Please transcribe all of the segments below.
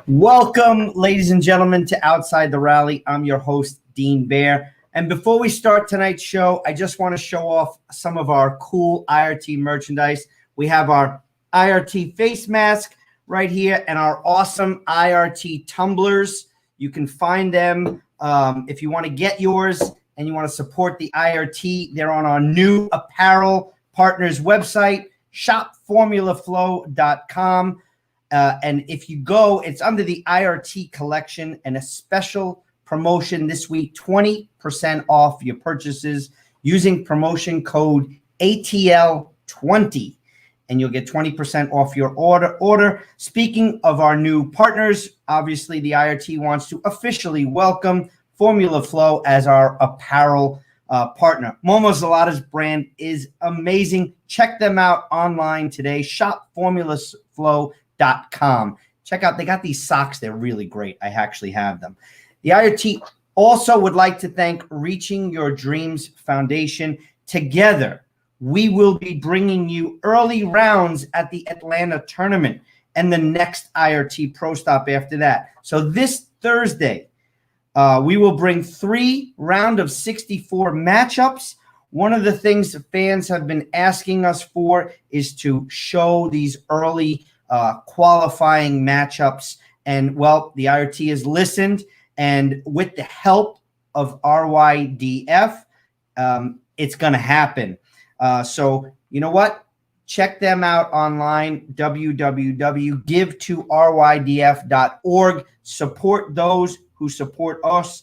Welcome, ladies and gentlemen, to Outside the Rally. I'm your host, Dean Bear. And before we start tonight's show, I just want to show off some of our cool IRT merchandise. We have our IRT face mask right here and our awesome IRT tumblers. You can find them if you want to get yours and you want to support the IRT. They're on our new apparel partners website, shopformulaflow.com. And if you go, it's under the IRT collection and a special promotion this week, 20% off your purchases using promotion code ATL20, and you'll get 20% off your order. Speaking of our new partners, obviously the IRT wants to officially welcome Formula Flow as our apparel partner. Momo Zalata's brand is amazing. Check them out online today, shopformulaflow.com. Check out, they got these socks. They're really great. I actually have them. The IRT also would like to thank Reaching Your Dreams Foundation. Together, we will be bringing you early rounds at the Atlanta tournament and the next IRT Pro Stop after that. So this Thursday, we will bring 3 round of 64 matchups. One of the things the fans have been asking us for is to show these early qualifying matchups, and well, the IRT has listened, and with the help of RYDF, it's going to happen. So you know what? Check them out online, www.givetorydf.org. Support those who support us.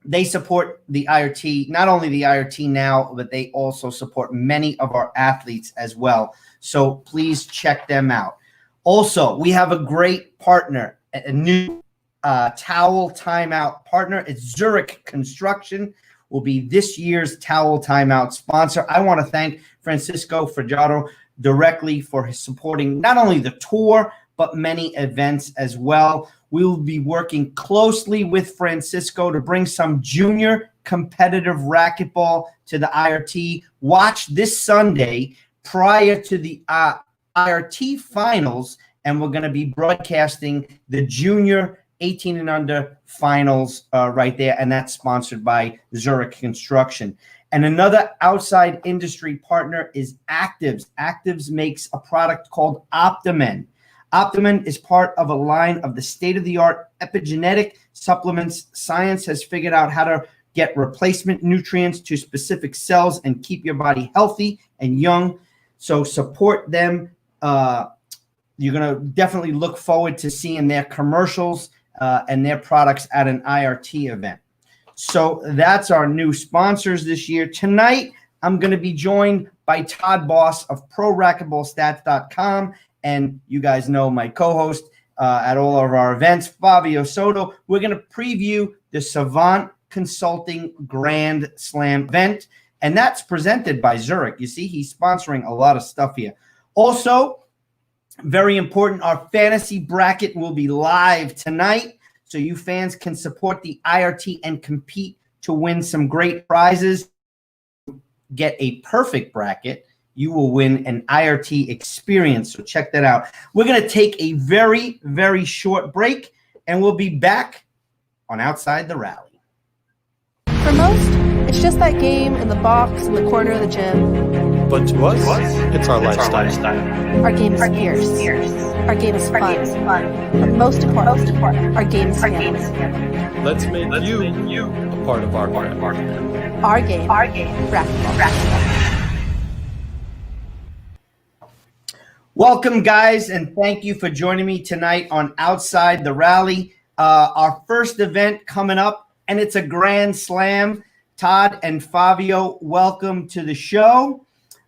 They support the IRT, not only the IRT now, but they also support many of our athletes as well. So please check them out. Also, we have a great partner, a new towel timeout partner. It's Zurich Construction, will be this year's towel timeout sponsor. I want to thank Francisco Fragato directly for his supporting not only the tour, but many events as well. We will be working closely with Francisco to bring some junior competitive racquetball to the IRT. Watch this Sunday prior to the IRT finals, and we're going to be broadcasting the junior 18 and under finals right there, and that's sponsored by Zurich Construction. And another outside industry partner is Actives. Actives makes a product called Optimen. Optimen is part of a line of the state-of-the-art epigenetic supplements. Science has figured out how to get replacement nutrients to specific cells and keep your body healthy and young. So support them. You're going to definitely look forward to seeing their commercials and their products at an IRT event. So that's our new sponsors this year. Tonight, I'm going to be joined by Todd Boss of ProRacquetballStats.com. And you guys know my co-host at all of our events, Fabio Soto. We're going to preview the Savant Consulting Grand Slam event, and that's presented by Zurich. You see, he's sponsoring a lot of stuff here. Also, Very important. Our fantasy bracket will be live tonight, so you fans can support the IRT and compete to win some great prizes. Get a perfect bracket, you will win an IRT experience. So check that out. We're going to take a very, very short break, and we'll be back on Outside the Rally. For most, it's just that game in the box in the corner of the gym. But to us, it's our lifestyle. Our game is fierce. Our game is fun. But most important, our game is family. Let's make you a part of our game. Our game, racquetball. Welcome, guys, and thank you for joining me tonight on Outside the Rally. Our first event coming up, and it's a grand slam. Todd and Fabio, welcome to the show.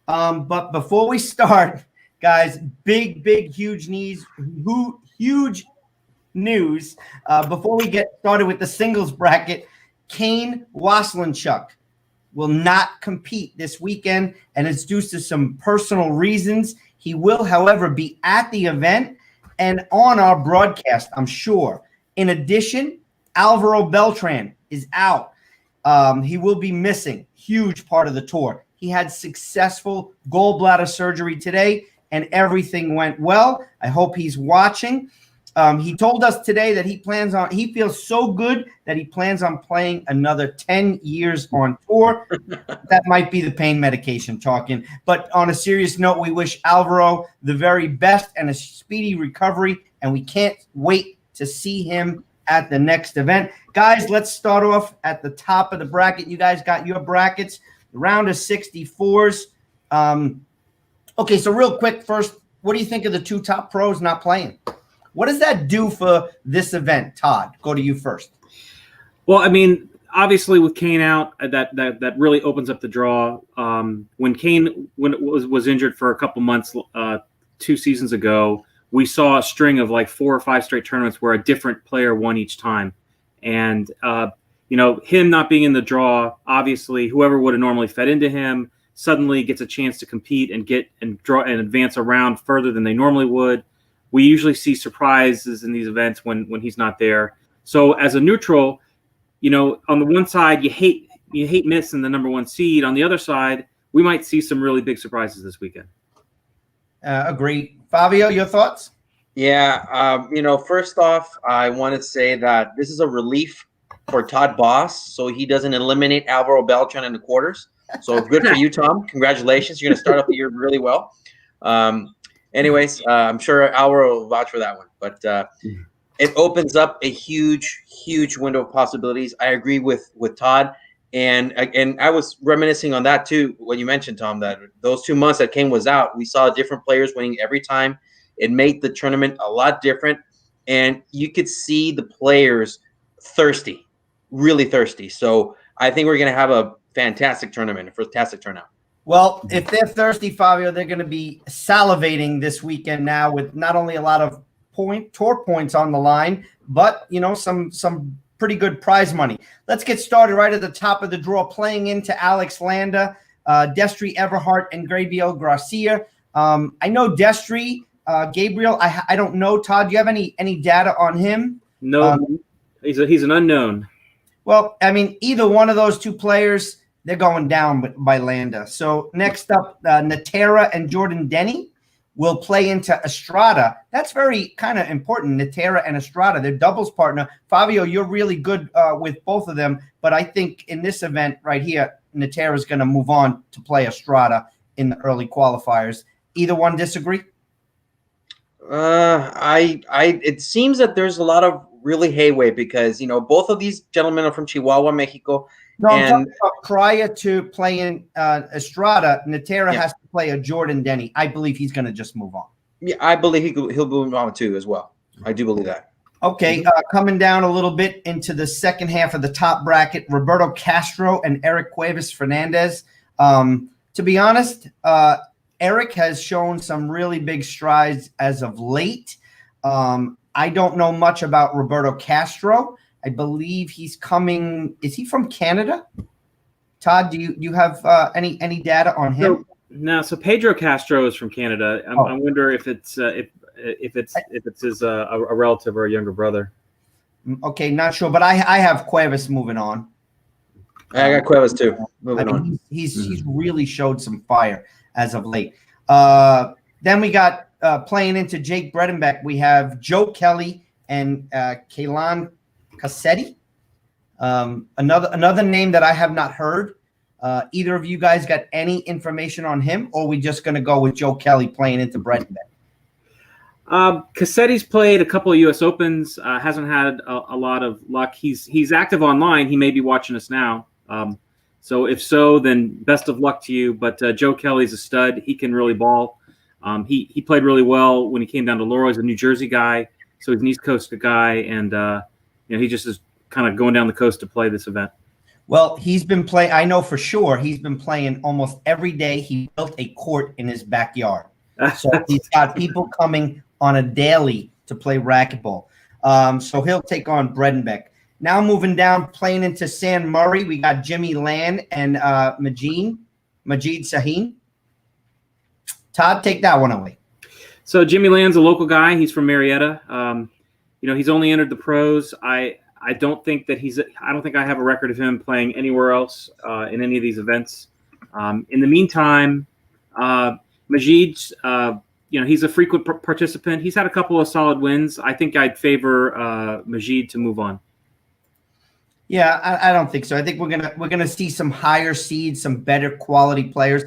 But before we start, guys, big, huge news. Before we get started with the singles bracket, Kane Waslinchuk will not compete this weekend, and it's due to some personal reasons. He will, however, be at the event and on our broadcast, I'm sure. In addition, Alvaro Beltran is out. He will be missing huge part of the tour. He had successful gallbladder surgery today, and everything went well. I hope he's watching. He told us today that he feels so good that he plans on playing another 10 years on tour. That might be the pain medication talking. But on a serious note, we wish Alvaro the very best and a speedy recovery, and we can't wait to see him at the next event. Guys, let's start off at the top of the bracket. You guys got your brackets. The round of 64s. Okay, so real quick first, what do you think of the two top pros not playing? What does that do for this event? Todd, go to you first. Well, I mean, obviously with Kane out, that really opens up the draw. When Kane was injured for a couple months 2 seasons ago, we saw a string of like 4 or 5 straight tournaments where a different player won each time. And, him not being in the draw, obviously whoever would have normally fed into him suddenly gets a chance to compete and draw and advance a round further than they normally would. We usually see surprises in these events when he's not there. So as a neutral, on the one side, you hate missing the number 1 seed. On the other side, we might see some really big surprises this weekend. Agree. Fabio, your thoughts? Yeah. First off, I want to say that this is a relief for Todd Boss, so he doesn't eliminate Alvaro Beltran in the quarters. So good for you, Tom. Congratulations. You're going to start off the year really well. Anyways, I'm sure Alvaro will vouch for that one. But it opens up a huge window of possibilities. I agree with Todd. And I was reminiscing on that, too, when you mentioned, Tom, that those 2 months that Kane was out, we saw different players winning every time. It made the tournament a lot different. And you could see the players thirsty, really thirsty. So I think we're going to have a fantastic tournament, a fantastic turnout. Well, if they're thirsty, Fabio, they're going to be salivating this weekend now with not only a lot of tour points on the line, but, some pretty good prize money. Let's get started right at the top of the draw, playing into Alex Landa, Destry Everhart, and Gabriel Garcia. I know Destry, Gabriel, I don't know. Todd, do you have any data on him? No, he's an unknown. Well, I mean, either one of those two players, they're going down by Landa. So next up, Natera and Jordan Denny will play into Estrada. That's very kind of important, Natera and Estrada. They're doubles partner. Fabio, you're really good with both of them, but I think in this event right here, Natera is going to move on to play Estrada in the early qualifiers. Either one disagree? It seems that there's a lot of really hayway because, both of these gentlemen are from Chihuahua, Mexico. No, I'm talking about prior to playing Estrada, Natera has to play a Jordan Denny. I believe he's going to just move on. Yeah, I believe he'll move on too as well. I do believe that. Okay, coming down a little bit into the second half of the top bracket, Roberto Castro and Eric Cuevas Fernandez. To be honest, Eric has shown some really big strides as of late. I don't know much about Roberto Castro. I believe he's coming. Is he from Canada? Todd, do you have any data on him? No. So Pedro Castro is from Canada. I wonder if it's if it's his a relative or a younger brother. Okay, not sure, but I have Cuevas moving on. I got Cuevas too. Moving on. He's really showed some fire as of late. Then we got playing into Jake Bredenbeck. We have Joe Kelly and Kaylan Cassetti. Another name that I have not heard. Either of you guys got any information on him, or are we just going to go with Joe Kelly playing into Bredenbeck? Cassetti's played a couple of U.S. Opens. Hasn't had a lot of luck. He's active online. He may be watching us now. So if so, then best of luck to you. But Joe Kelly's a stud. He can really ball. He played really well when he came down to Laurel. He's a New Jersey guy, so he's an East Coast guy, and he just is kind of going down the coast to play this event. Well, he's been playing. I know for sure he's been playing almost every day. He built a court in his backyard, so he's got people coming on a daily to play racquetball. So he'll take on Bredenbeck. Now moving down, playing into San Murray, we got Jimmy Land and Majid Sahin. Todd, take that one away. So Jimmy Land's a local guy. He's from Marietta. He's only entered the pros. I don't think that I don't think I have a record of him playing anywhere else in any of these events. In the meantime, Majid's, he's a frequent participant. He's had a couple of solid wins. I think I'd favor Majid to move on. Yeah, I don't think so. I think we're gonna see some higher seeds, some better quality players.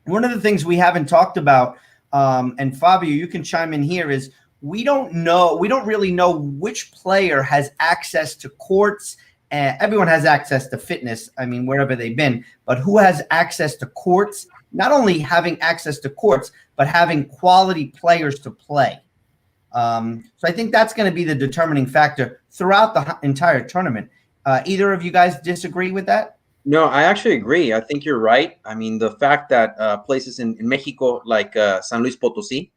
One of the things we haven't talked about, and Fabio, you can chime in here, is we don't really know which player has access to courts. Everyone has access to fitness, wherever they've been, but who has access to courts, not only having access to courts, but having quality players to play. So I think that's going to be the determining factor throughout the entire tournament. Either of you guys disagree with that? No, I actually agree. I think you're right. The fact that places in Mexico like San Luis Potosí,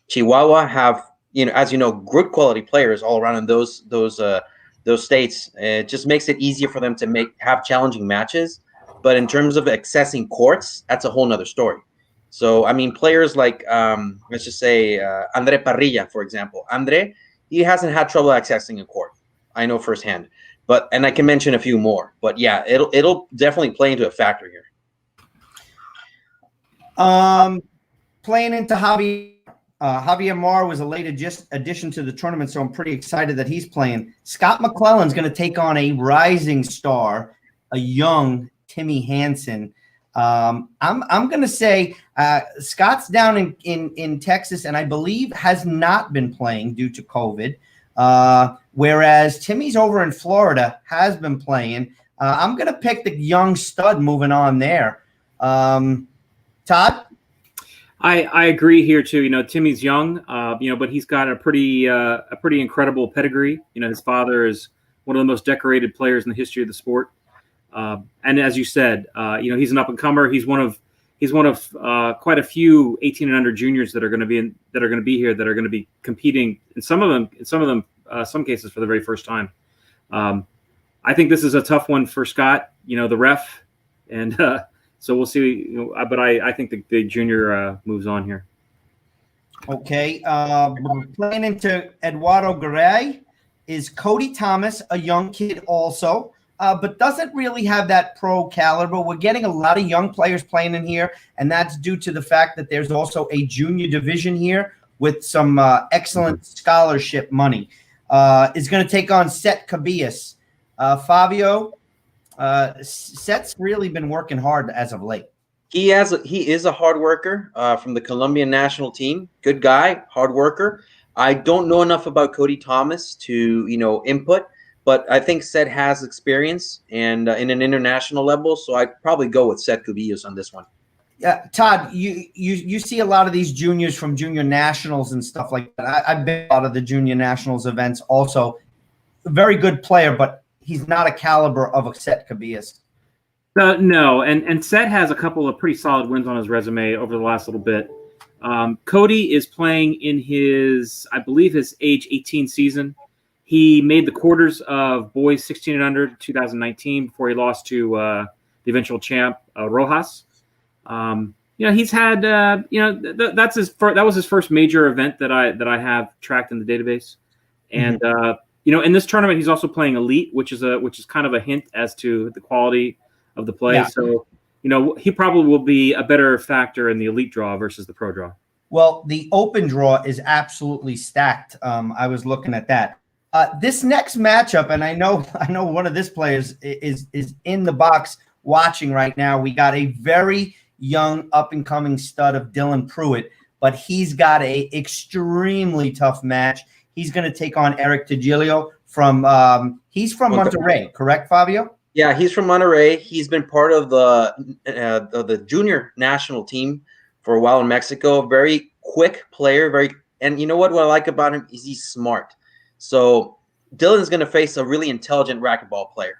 Chihuahua have, as you know, good quality players all around in those states. It just makes it easier for them to have challenging matches. But in terms of accessing courts, that's a whole nother story. So, players like, let's just say Andre Parrilla, for example. Andre, he hasn't had trouble accessing a court. I know firsthand. And I can mention a few more. But yeah, it'll definitely play into a factor here. Playing into Javier. Javier Mar was a late addition to the tournament, so I'm pretty excited that he's playing. Scott McClellan's going to take on a rising star, a young Timmy Hanson. I'm going to say Scott's down in Texas, and I believe has not been playing due to COVID. Whereas Timmy's over in Florida, has been playing. I'm going to pick the young stud moving on there. Todd? I agree here too. Timmy's young, but he's got a pretty incredible pedigree. His father is one of the most decorated players in the history of the sport. And as you said, he's an up and comer. He's one of quite a few 18 and under juniors that are going to be here, that are going to be competing. And some cases for the very first time. I think this is a tough one for Scott, the ref, and so we'll see. But I think the junior moves on here. Okay, playing into Eduardo Garay is Cody Thomas, a young kid also, but doesn't really have that pro caliber. We're getting a lot of young players playing in here, and that's due to the fact that there's also a junior division here with some excellent scholarship money. Is going to take on Set Cabillas. Fabio, Set's really been working hard as of late. He is a hard worker from the Colombian national team. Good guy, hard worker. I don't know enough about Cody Thomas to input, but I think Set has experience and in an international level, so I'd probably go with Set Cabillas on this one. Yeah, Todd, you see a lot of these juniors from junior nationals and stuff like that. I've been a lot of the junior nationals events also. A very good player, but he's not a caliber of a Set Cabillas. No, and Set has a couple of pretty solid wins on his resume over the last little bit. Cody is playing in his age 18 season. He made the quarters of boys 16 and under 2019 before he lost to the eventual champ, Rojas. he's had that was his first major event that I have tracked in the database, and in this tournament he's also playing elite, which is kind of a hint as to the quality of the play. Yeah. So he probably will be a better factor in the elite draw versus the pro draw. Well, the open draw is absolutely stacked. I was looking at that. This next matchup, and I know one of this players is in the box watching right now. We got a very young up-and-coming stud of Dylan Pruitt, but he's got a extremely tough match. He's going to take on Eric Tagilio from he's from Monterrey, correct, Fabio? Yeah, he's from Monterrey. He's been part of the junior national team for a while in Mexico. Very quick player, and you know what I like about him is he's smart. So Dylan's going to face a really intelligent racquetball player.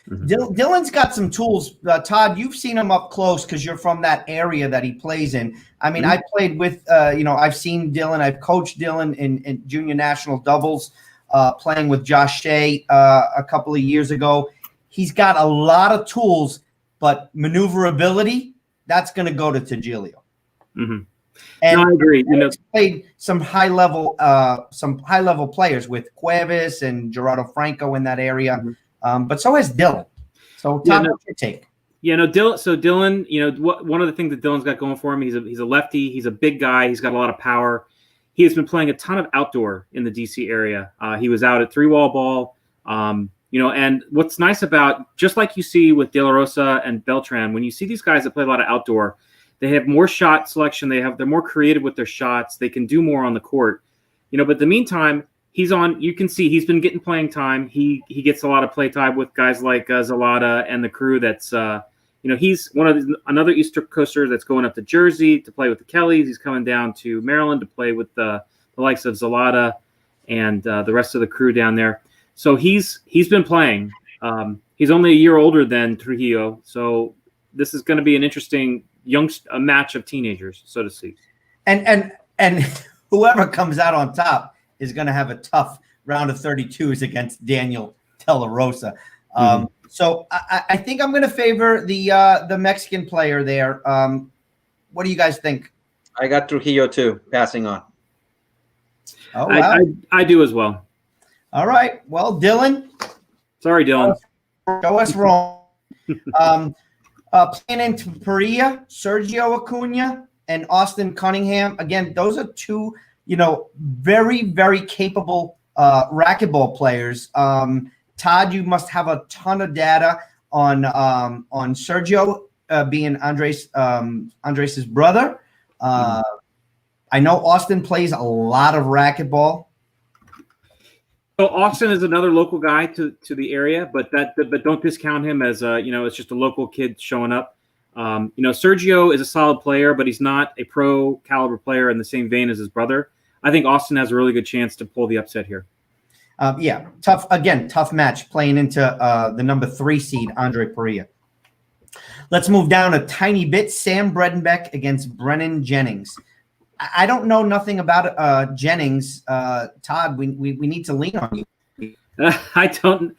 Dylan's got some tools. Todd, you've seen him up close because you're from that area that he plays in. I mean, I played with, I've seen Dylan. I've coached Dylan in junior national doubles, playing with Josh Shea a couple of years ago. He's got a lot of tools, but maneuverability, that's going to go to Tagilio. Mm-hmm. And I agree. He's played some high level players with Cuevas and Gerardo Franco in that area. But so has Dylan. So Tom, what's your take? Dylan. So Dylan, one of the things that Dylan's got going for him, he's a lefty. He's a big guy. He's got a lot of power. He has been playing a ton of outdoor in the DC area. He was out at 3-wall ball. And what's nice about, just like you see with De La Rosa and Beltran, when you see these guys that play a lot of outdoor, they have more shot selection. They're more creative with their shots. They can do more on the court. But in the meantime, you can see he's been getting playing time. He gets a lot of play time with guys like Zalata and the crew. That's he's another East Coaster that's going up to Jersey to play with the Kellys. He's coming down to Maryland to play with the likes of Zalata and the rest of the crew down there. So he's been playing. He's only a year older than Trujillo, so this is going to be an interesting a match of teenagers, so to speak. And whoever comes out on top is going to have a tough round of 32s against Daniel De La Rosa. So I think I'm going to favor the Mexican player there. What do you guys think? I got Trujillo too, passing on. Oh, wow. I do as well. All right. Well, Dylan. Sorry, Dylan. Show us wrong. Playing into Perea, Sergio Acuna and Austin Cunningham. Again, those are two, very, very capable racquetball players. Todd, you must have a ton of data on Sergio being Andres' brother. I know Austin plays a lot of racquetball. So Austin is another local guy to the area, but don't discount him as it's just a local kid showing up. Sergio is a solid player, but he's not a pro caliber player in the same vein as his brother. I think Austin has a really good chance to pull the upset here. Tough match playing into the number 3 seed, Andre Perea. Let's move down a tiny bit. Sam Bredenbeck against Brennan Jennings. I don't know nothing about Jennings. Todd, we need to lean on you. I don't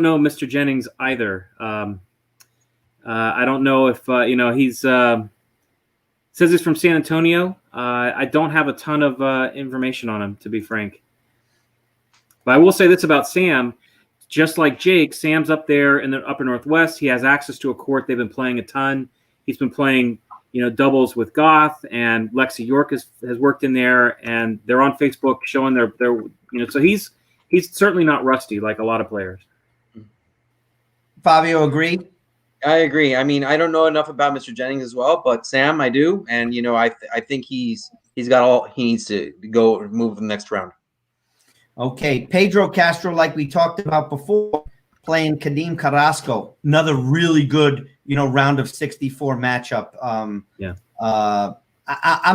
know Mr. Jennings either. I don't know if he's says he's from San Antonio. I don't have a ton of information on him, to be frank. But I will say this about Sam. Just like Jake, Sam's up there in the upper Northwest. He has access to a court. They've been playing a ton. He's been playing doubles with Goth, and Lexi York has worked in there, and they're on Facebook showing their so he's certainly not rusty like a lot of players. Fabio, agree? I agree. I mean, I don't know enough about Mr. Jennings as well, but Sam, I do, and I think he's got all he needs to go move to the next round. Okay, Pedro Castro, like we talked about before, playing Kadim Carrasco, another really good round of 64 matchup. I'm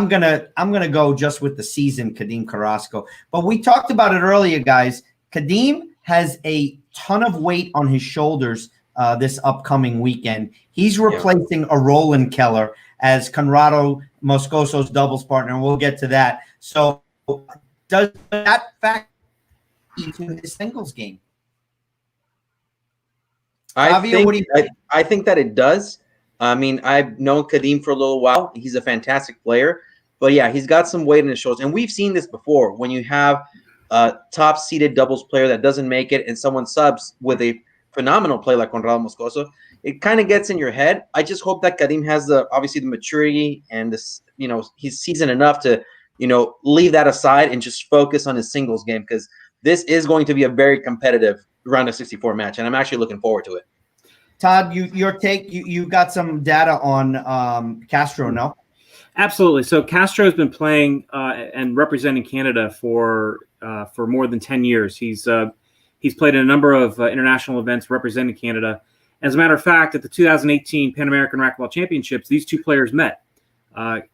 gonna go just with the seasoned Kadim Carrasco. But we talked about it earlier, guys. Kadim has a ton of weight on his shoulders this upcoming weekend. He's replacing a Roland Keller as Conrado Moscoso's doubles partner, and we'll get to that. So does that factor into his singles game? I think that it does. I mean, I've known Kadim for a little while. He's a fantastic player. But yeah, he's got some weight in his shoulders. And we've seen this before when you have a top-seeded doubles player that doesn't make it and someone subs with a phenomenal play like Conrado Muscoso. It kind of gets in your head. I just hope that Kadim has obviously the maturity and this, he's seasoned enough to, leave that aside and just focus on his singles game, because this is going to be a very competitive round of 64 match, and I'm actually looking forward to it. Todd, your take, you got some data on Castro, no? Absolutely. So Castro has been playing and representing Canada for more than 10 years. He's played in a number of international events representing Canada. As a matter of fact, at the 2018 Pan American Racquetball Championships, these two players met,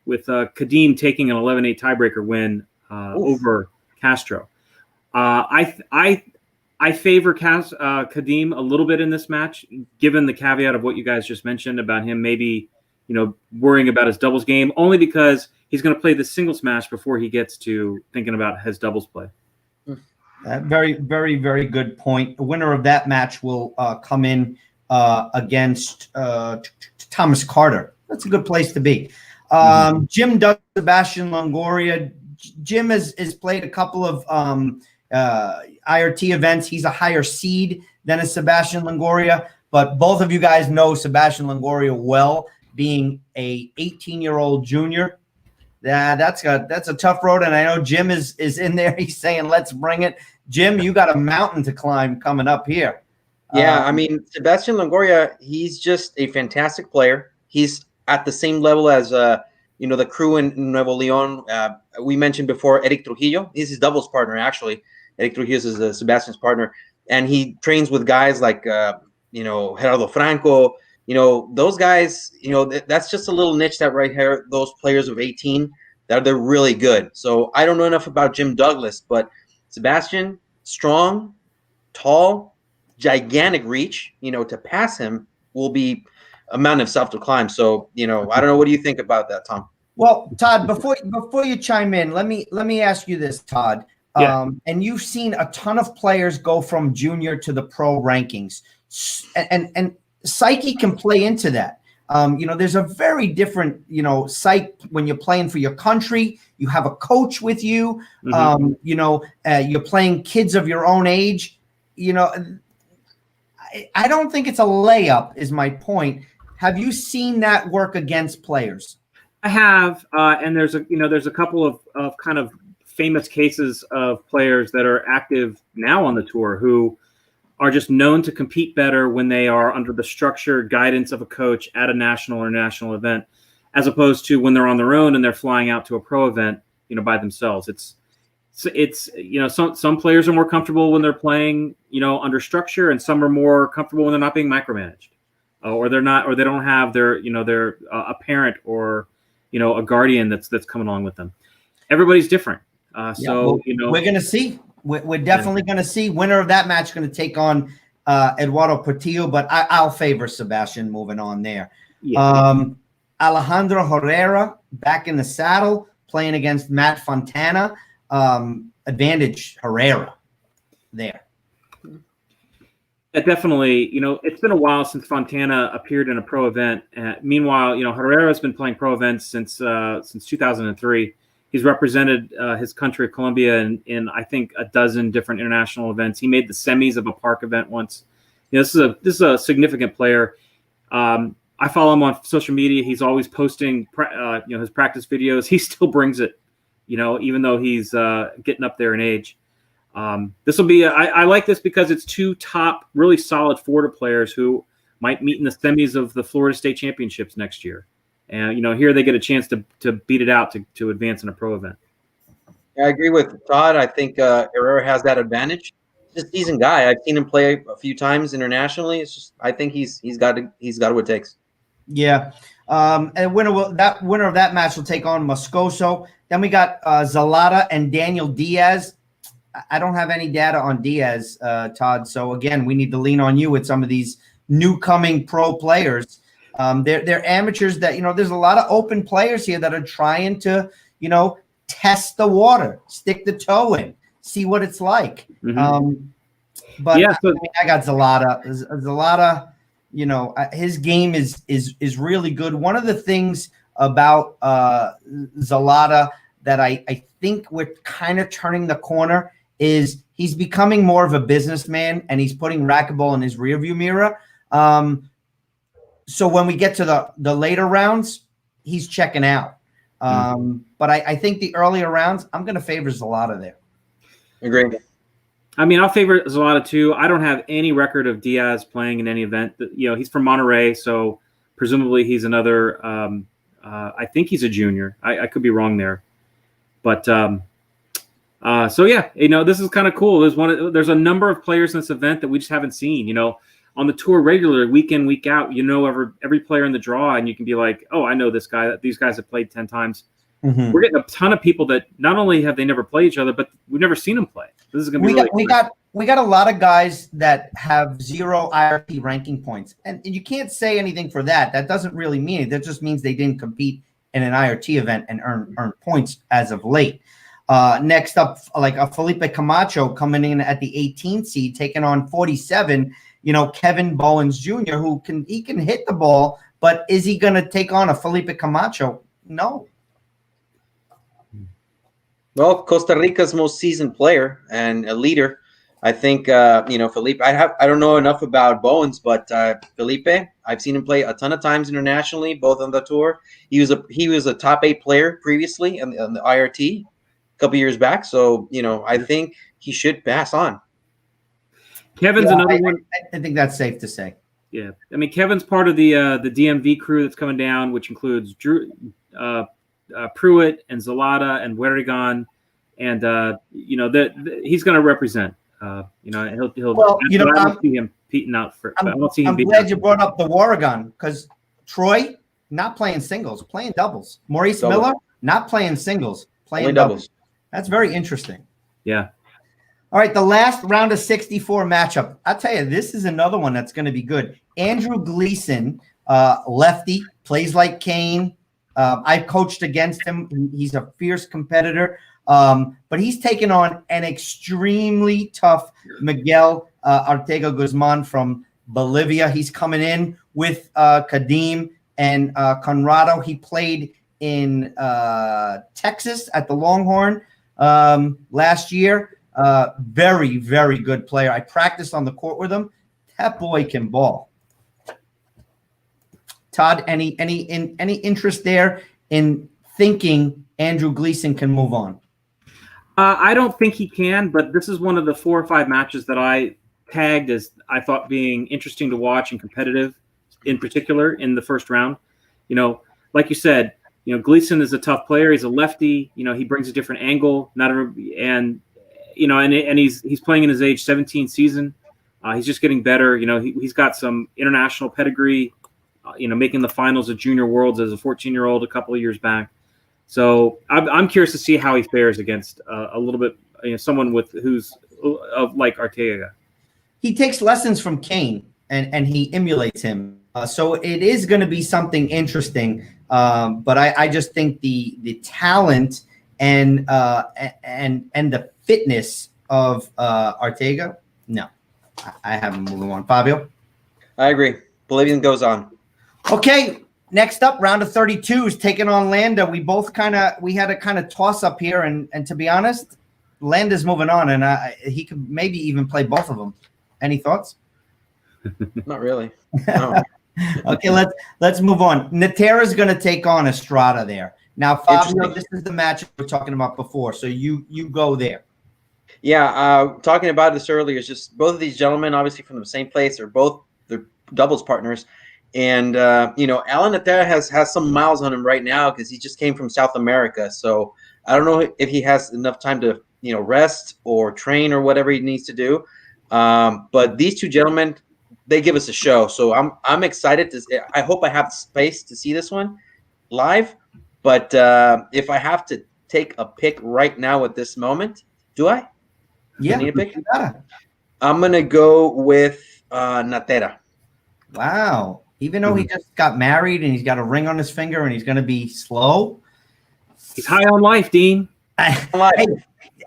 with Kadim taking an 11-8 tiebreaker win over Castro. I favor Kadim a little bit in this match, given the caveat of what you guys just mentioned about him maybe worrying about his doubles game, only because he's going to play the singles match before he gets to thinking about his doubles play. Very, very, very good point. The winner of that match will come in against Thomas Carter. That's a good place to be. Jim Doug, Sebastian Longoria. Jim has played a couple of IRT events. He's a higher seed than a Sebastian Longoria, but both of you guys know Sebastian Longoria well, being a 18-year-old junior. That's a tough road, and I know Jim is in there. He's saying, let's bring it. Jim, you got a mountain to climb coming up here. Yeah, I mean, Sebastian Longoria, he's just a fantastic player. He's at the same level as the crew in Nuevo Leon. We mentioned before Eric Trujillo. He's his doubles partner, actually. Eric Trujillo is Sebastian's partner, and he trains with guys like Gerardo Franco. Those guys, that's just a little niche that right here, those players of 18, they're really good. So I don't know enough about Jim Douglas, but Sebastian, strong, tall, gigantic reach, to pass him will be a mountain of self to climb. So, I don't know. What do you think about that, Tom? Well, Todd, before you chime in, let me ask you this, Todd. Yeah. And you've seen a ton of players go from junior to the pro rankings, and psyche can play into that. There's a very different, psyche when you're playing for your country. You have a coach with you. You're playing kids of your own age. I don't think it's a layup, is my point. Have you seen that work against players? I have, and there's a couple of kind of famous cases of players that are active now on the tour who are just known to compete better when they are under the structured guidance of a coach at a national or national event, as opposed to when they're on their own and they're flying out to a pro event, by themselves. It's some players are more comfortable when they're playing, under structure, and some are more comfortable when they're not being micromanaged, or they don't have their a parent or a guardian that's coming along with them. Everybody's different. We're going to see. We're definitely going to see. Winner of that match going to take on Eduardo Portillo, but I'll favor Sebastian moving on there. Yeah. Alejandro Herrera back in the saddle, playing against Matt Fontana. Advantage Herrera there. Yeah, definitely. It's been a while since Fontana appeared in a pro event. Meanwhile, Herrera's been playing pro events since 2003. He's represented his country of Colombia in I think a dozen different international events. He made the semis of a park event once. This is a significant player. I follow him on social media. He's always posting his practice videos. He still brings it, even though he's getting up there in age. This will be I like this because it's two top, really solid Florida players who might meet in the semis of the Florida State Championships next year. And, here they get a chance to beat it out to advance in a pro event. I agree with Todd. I think Herrera has that advantage. He's a seasoned guy. I've seen him play a few times internationally. It's just I think he's got what it takes. Yeah. And winner of that match will take on Muscoso. Then we got Zalata and Daniel Diaz. I don't have any data on Diaz, Todd. So again, we need to lean on you with some of these new coming pro players. They're amateurs that, there's a lot of open players here that are trying to, test the water, stick the toe in, see what it's like. Mm-hmm. But yeah, I got Zalata. Zalata, his game is really good. One of the things about Zalata that I think we're kind of turning the corner is he's becoming more of a businessman, and he's putting racquetball in his rearview mirror. So when we get to the later rounds, he's checking out. But I think the earlier rounds, I'm going to favor Zalata there. Agreed. I mean, I'll favor Zalata too. I don't have any record of Diaz playing in any event. He's from Monterrey, so presumably he's another. I think he's a junior. I could be wrong there, but so yeah, this is kind of cool. There's a number of players in this event that we just haven't seen. On the tour regularly, week in, week out, every player in the draw, and you can be like, oh, I know this guy. These guys have played 10 times. Mm-hmm. We're getting a ton of people that not only have they never played each other, but we've never seen them play. This is going to be we got a lot of guys that have 0 IRT ranking points, and you can't say anything for that. That doesn't really mean it. That just means they didn't compete in an IRT event and earn points as of late. Next up, like a Felipe Camacho coming in at the 18th seed, taking on 47. Kevin Bowens Jr., who can hit the ball, but is he going to take on a Felipe Camacho? No. Well, Costa Rica's most seasoned player and a leader. I think Felipe. I don't know enough about Bowens, but Felipe, I've seen him play a ton of times internationally, both on the tour. He was a top 8 player previously on the IRT a couple years back. So I think he should pass on. Kevin's another one. I think that's safe to say. Yeah, I mean Kevin's part of the DMV crew that's coming down, which includes Drew. Pruitt and Zalata and Werrigan, and he's going to represent. He'll. Well, I don't see him beating out for. I don't see him. I'm glad you brought up the Werrigan, because Troy not playing singles, playing doubles. Maurice Miller not playing singles, playing doubles. That's very interesting. Yeah. All right, the last round of 64 matchup. I'll tell you, this is another one that's going to be good. Andrew Gleason, lefty, plays like Kane. I've coached against him. He's a fierce competitor, but he's taken on an extremely tough Miguel Ortega Guzman from Bolivia. He's coming in with Kadim and Conrado. He played in Texas at the Longhorn last year. Very, very good player. I practiced on the court with him. That boy can ball. Todd, any interest there in thinking Andrew Gleason can move on? I don't think he can, but this is one of the 4 or 5 matches that I tagged as I thought being interesting to watch and competitive, in particular in the first round. Like you said, Gleason is a tough player. He's a lefty. He brings a different angle. And he's playing in his age 17 season. He's just getting better. He's got some international pedigree. Making the finals of Junior Worlds as a 14-year-old a couple of years back. So I'm curious to see how he fares against a little bit, someone who's like Ortega. He takes lessons from Kane and he emulates him. So it is going to be something interesting. But I just think the talent and the fitness of Ortega, no, I have him moving on. Fabio? I agree. Bolivian goes on. Okay, next up, round of 32 is taking on Landa. We had a kind of toss up here, and to be honest, Landa's moving on, and he could maybe even play both of them. Any thoughts? Not really. No. Okay, let's move on. Natera's going to take on Estrada there. Now, Fabio, this is the match we were talking about before, so you go there. Yeah, talking about this earlier, is just both of these gentlemen, obviously from the same place, they're doubles partners. And, Alan Natera has some miles on him right now because he just came from South America. So I don't know if he has enough time to, rest or train or whatever he needs to do. But these two gentlemen, they give us a show. So I'm excited. I hope I have space to see this one live. But if I have to take a pick right now at this moment, do I? Yeah. Need a pick? I'm going to go with Natera. Wow. Even though he just got married and he's got a ring on his finger and he's going to be slow. He's high on life, Dean. Hey,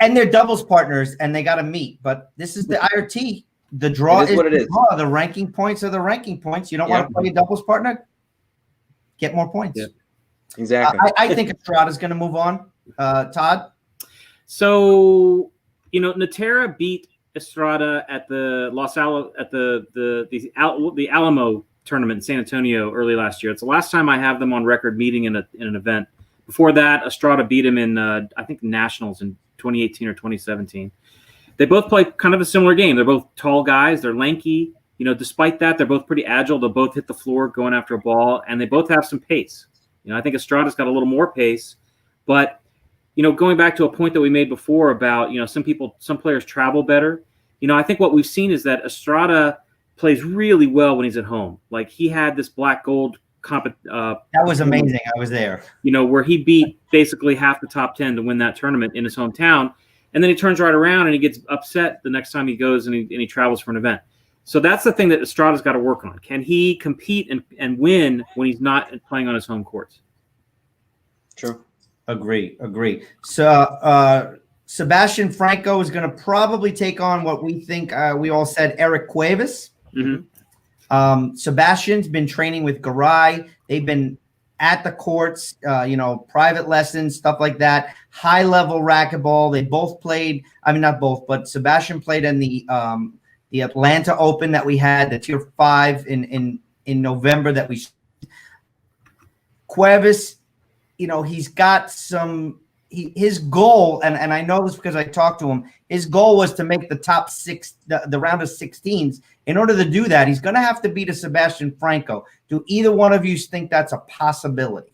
and they're doubles partners and they got to meet. But this is the IRT. The draw It is what it the is. draw. The ranking points are the ranking points. You don't want to play a doubles partner? Get more points. Yeah. Exactly. I think Estrada's going to move on. Todd? So, Natera beat Estrada at the the Alamo tournament in San Antonio early last year. It's the last time I have them on record meeting in an event. Before that, Estrada beat him in I think Nationals in 2018 or 2017. They both play kind of a similar game. They're both tall guys. They're lanky. Despite that, they're both pretty agile. They'll both hit the floor going after a ball, and they both have some pace. I think Estrada's got a little more pace, but going back to a point that we made before about some players travel better. I think what we've seen is that Estrada plays really well when he's at home. Like he had this black gold that was amazing. I was there. Where he beat basically half the top 10 to win that tournament in his hometown. And then he turns right around and he gets upset the next time he goes and he travels for an event. So that's the thing that Estrada's got to work on. Can he compete and win when he's not playing on his home courts? True. Agree. So Sebastian Franco is going to probably take on what we think we all said, Eric Cuevas. Mm-hmm. Sebastian's been training with Garay. They've been at the courts, private lessons, stuff like that. High level racquetball. They both played. I mean, not both, but Sebastian played in the Atlanta Open that we had, the Tier 5 in November that we. Cuevas, he's got some. His goal, and I know this because I talked to him. His goal was to make the top six, the round of 16s. In order to do that, he's going to have to beat a Sebastian Franco. Do either one of you think that's a possibility?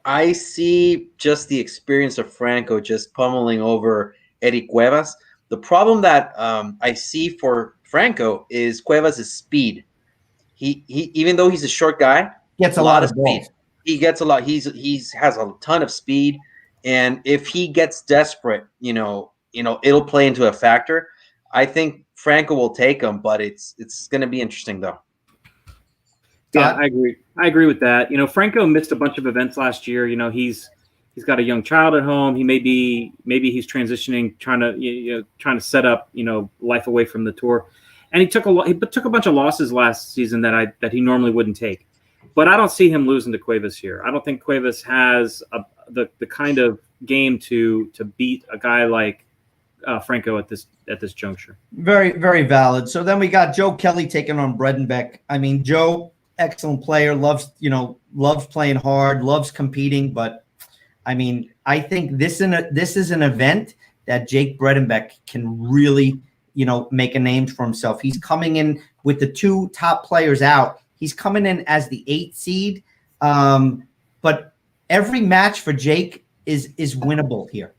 I see just the experience of Franco just pummeling over Eddie Cuevas. The problem that I see for Franco is Cuevas' speed. He even though he's a short guy, gets a lot of speed. balls. He gets a lot. He has a ton of speed, and if he gets desperate, it'll play into a factor. I think Franco will take him, but it's going to be interesting though. Yeah, I agree. I agree with that. Franco missed a bunch of events last year. He's got a young child at home. He maybe he's transitioning, trying to set up, life away from the tour. And he took a bunch of losses last season that he normally wouldn't take. But I don't see him losing to Cuevas here. I don't think Cuevas has the kind of game to beat a guy like Franco at this juncture. Very, very valid. So then we got Joe Kelly taking on Bredenbeck. I mean, Joe, excellent player, loves playing hard, loves competing. But I mean, I think this is an event that Jake Bredenbeck can really, make a name for himself. He's coming in with the two top players out. He's coming in as the 8th seed. But every match for Jake is winnable here.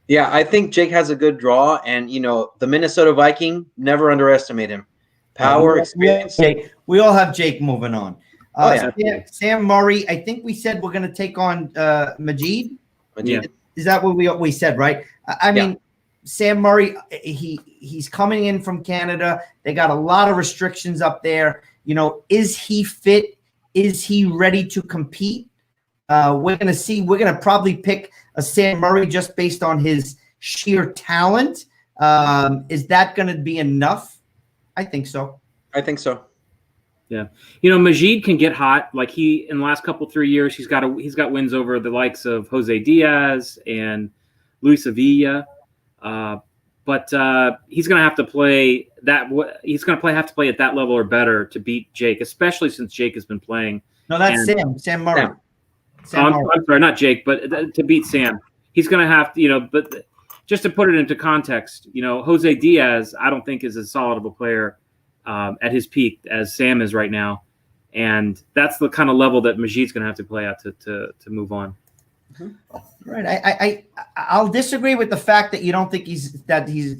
Yeah, I think Jake has a good draw, and the Minnesota Viking, never underestimate him. Power, experience. We all have Jake moving on. Sam Murray, I think we said we're going to take on Majid. Yeah. Is that what we said, right? I mean, Sam Murray, he's coming in from Canada. They got a lot of restrictions up there. Is he fit? Is he ready to compete? We're going to see. We're going to probably pick a Sam Murray just based on his sheer talent. Is that going to be enough? I think so. Yeah. Majid can get hot. Like in the last couple 3 years, he's got wins over the likes of Jose Diaz and Luis Avila. But he's going to have to play that. He's going to have to play at that level or better to beat Jake, especially since Jake has been playing. No, that's Sam Murray. Yeah. I'm sorry, not Jake, but to beat Sam, he's going to have to. But just to put it into context, Jose Diaz, I don't think is as solid of a player at his peak as Sam is right now, and that's the kind of level that Majid's going to have to play at to move on. Right. I'll disagree with the fact that you don't think he's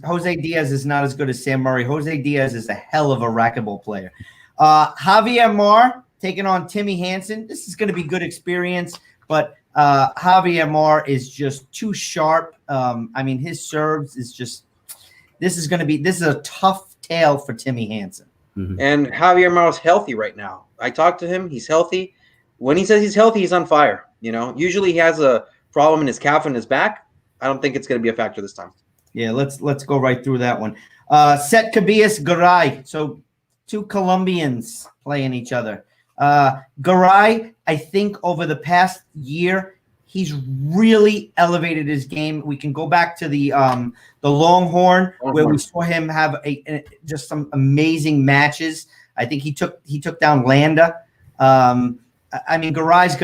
Jose Diaz is not as good as Sam Murray. Jose Diaz is a hell of a racquetball player. Javier Mar taking on Timmy Hanson. This is going to be good experience, but Javier Mar is just too sharp. I mean, his serves is just this is a tough tale for Timmy Hanson. Mm-hmm. And Javier Mar's healthy right now. I talked to him. He's healthy. When he says he's healthy, he's on fire. Usually he has a problem in his calf and his back. I don't think it's going to be a factor this time. Yeah, let's go right through that one. Set Cabillas Garay. So 2 Colombians playing each other. Garay, I think over the past year, he's really elevated his game. We can go back to the Longhorn where we saw him have just some amazing matches. I think he took down Landa. I mean, Garay's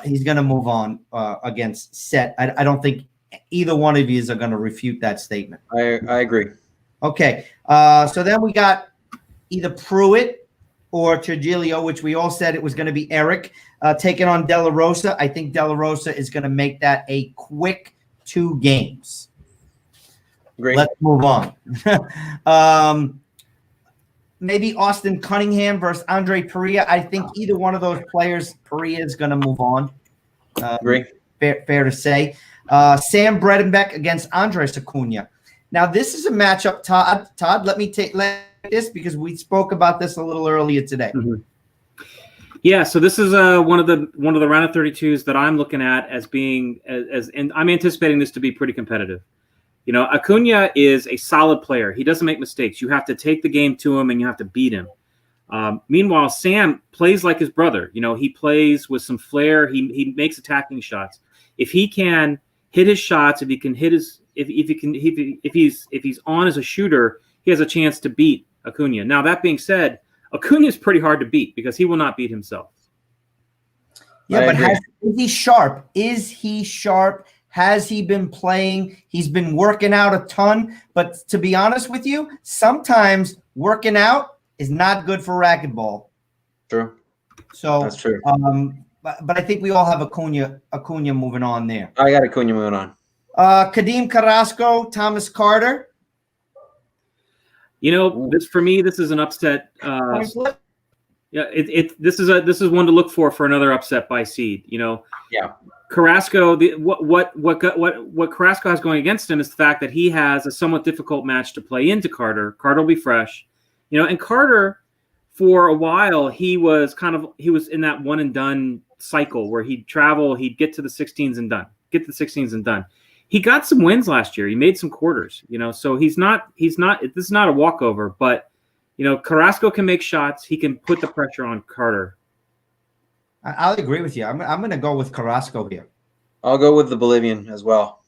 he's gonna move on against Set. I don't think either one of you are gonna refute that statement. I agree. Okay, so then we got either Pruitt or Trujillo, which we all said it was going to be Eric, taking on De La Rosa. I think De La Rosa is going to make that a quick 2 games. Great. Let's move on. Maybe Austin Cunningham versus Andre Perea. I think either one of those players, Perea is going to move on. Great. Fair to say. Sam Bredenbeck against Andres Acuna. Now, this is a matchup, Todd, let me take this because we spoke about this a little earlier today. Mm-hmm. Yeah, so this is one of the round of 32s that I'm looking at as being and I'm anticipating this to be pretty competitive. You know, Acuna is a solid player. He doesn't make mistakes. You have to take the game to him and you have to beat him. Meanwhile, Sam plays like his brother. You know, he plays with some flair. He makes attacking shots. If he can hit his shots, if he can hit his if he's on as a shooter, he has a chance to beat Acuna. Now, that being said, Acuna is pretty hard to beat because he will not beat himself. Yeah, but is he sharp? Is he sharp? Has he been playing? He's been working out a ton. But to be honest with you, sometimes working out is not good for racquetball. True. So that's true. But I think we all have Acuna moving on there. I got Acuna moving on. Kadim Carrasco, Thomas Carter. You know, for me, this is an upset. Yeah, this is one to look for another upset by seed. You know, yeah. Carrasco. What Carrasco has going against him is the fact that he has a somewhat difficult match to play into Carter. Carter will be fresh, you know, and Carter for a while he was in that one and done cycle where he'd travel, he'd get to the 16s and done. He got some wins last year. He made some quarters, you know, so this is not a walkover, but you know, Carrasco can make shots. He can put the pressure on Carter. I'll agree with you. I'm going to go with Carrasco here. I'll go with the Bolivian as well.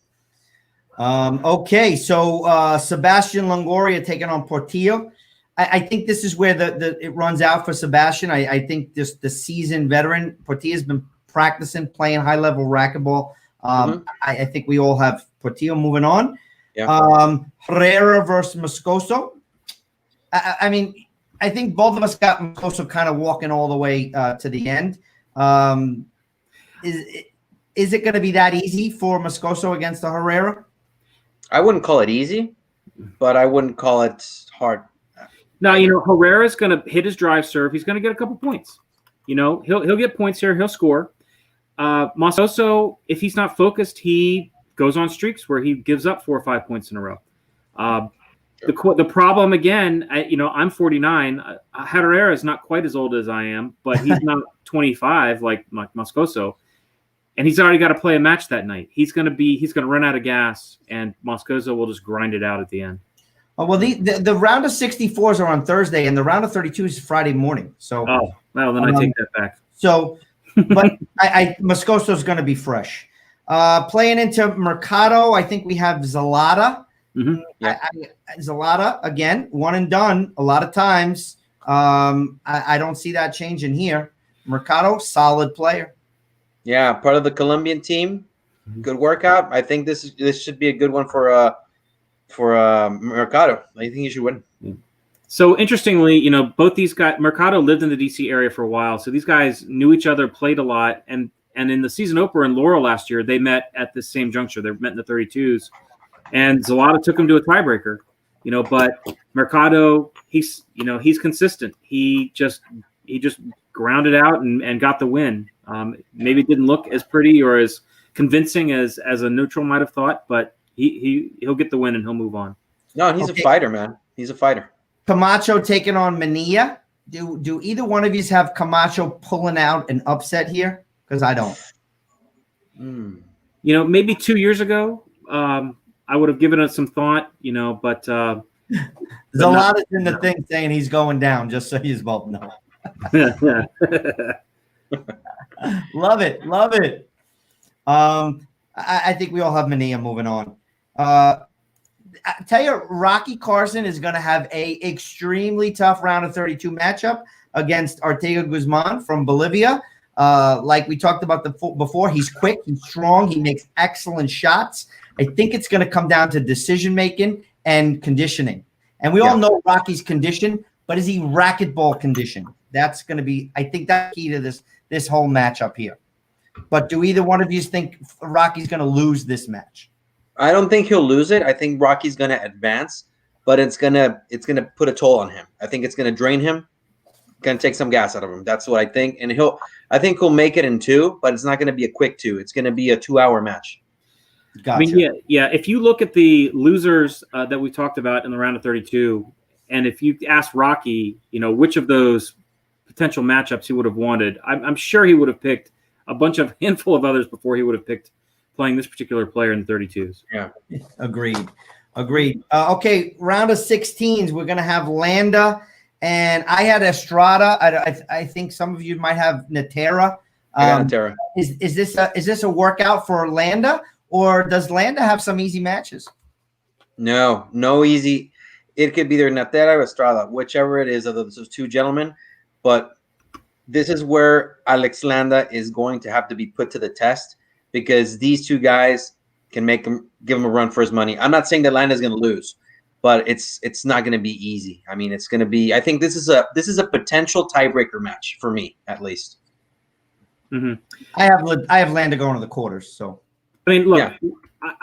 Okay, so Sebastian Longoria taking on Portillo. I think this is where it runs out for Sebastian. I think the seasoned veteran Portillo's been practicing, playing high-level racquetball. I think we all have Portillo moving on. Yeah. Herrera versus Muscoso. I mean, I think both of us got Muscoso kind of walking all the way to the end. Is it going to be that easy for Muscoso against the Herrera? I wouldn't call it easy, but I wouldn't call it hard. Now, you know, Herrera's going to hit his drive serve. He's going to get a couple points. You know, he'll get points here. He'll score. Muscoso, if he's not focused, he goes on streaks where he gives up 4 or 5 points in a row. The problem again, you know, I'm 49. Herrera is not quite as old as I am, but he's not 25 like Muscoso, and he's already got to play a match that night. He's going to run out of gas, and Muscoso will just grind it out at the end. Oh, well, the round of 64s are on Thursday, and the round of 32 is Friday morning. So, well, then I take that back. So, but Moscoso's going to be fresh. Playing into Mercado, I think we have Zalata. Mm-hmm. Yeah. Zalata, again, one and done a lot of times. I don't see that changing here. Mercado, solid player. Yeah, part of the Colombian team. Good workout. I think this should be a good one for Mercado. I think he should win. So interestingly, you know, both these guys, Mercado lived in the DC area for a while, so these guys knew each other, played a lot, and in the season opener in Laurel last year, they met at the same juncture. They met in the 32s, and Zalata took him to a tiebreaker. You know, but Mercado, he's consistent. He just grounded out and got the win. Maybe it didn't look as pretty or as convincing as a neutral might have thought, but he'll get the win and he'll move on. No, he's a fighter, man. He's a fighter. Camacho taking on Mania. Do either one of you have Camacho pulling out an upset here? Because I don't. You know, maybe 2 years ago, I would have given it some thought, but there's a lot in the thing saying he's going down, just so you both know. Love it. I think we all have Mania moving on. I tell you, Rocky Carson is going to have a extremely tough round of 32 matchup against Ortega Guzman from Bolivia. Like we talked about before, he's quick, he's strong, he makes excellent shots. I think it's going to come down to decision making and conditioning. And we all know Rocky's condition, but is he racquetball conditioned? That's going to be, I think, that's key to this whole matchup here. But do either one of you think Rocky's going to lose this match? I don't think he'll lose it. I think Rocky's going to advance, but it's gonna put a toll on him. I think it's going to drain him, going to take some gas out of him. That's what I think. And I think he'll make it in 2, but it's not going to be a quick 2. It's going to be a 2-hour match. Gotcha. I mean, yeah. If you look at the losers that we talked about in the round of 32, and if you ask Rocky, which of those potential matchups he would have wanted, I'm sure he would have picked a handful of others before he would have picked playing this particular player in the 32s. Yeah. Agreed. Okay, round of 16s, we're going to have Landa, and I had Estrada. I think some of you might have Natera. I got Natera. Is this a workout for Landa, or does Landa have some easy matches? No easy. It could be either Natera or Estrada, whichever it is of those two gentlemen. But this is where Alex Landa is going to have to be put to the test, because these two guys can give him a run for his money. I'm not saying that Landa is going to lose, but it's not going to be easy. I mean, it's going to be. I think this is a potential tiebreaker match for me, at least. Mm-hmm. I have Landa going to the quarters. So I mean, look,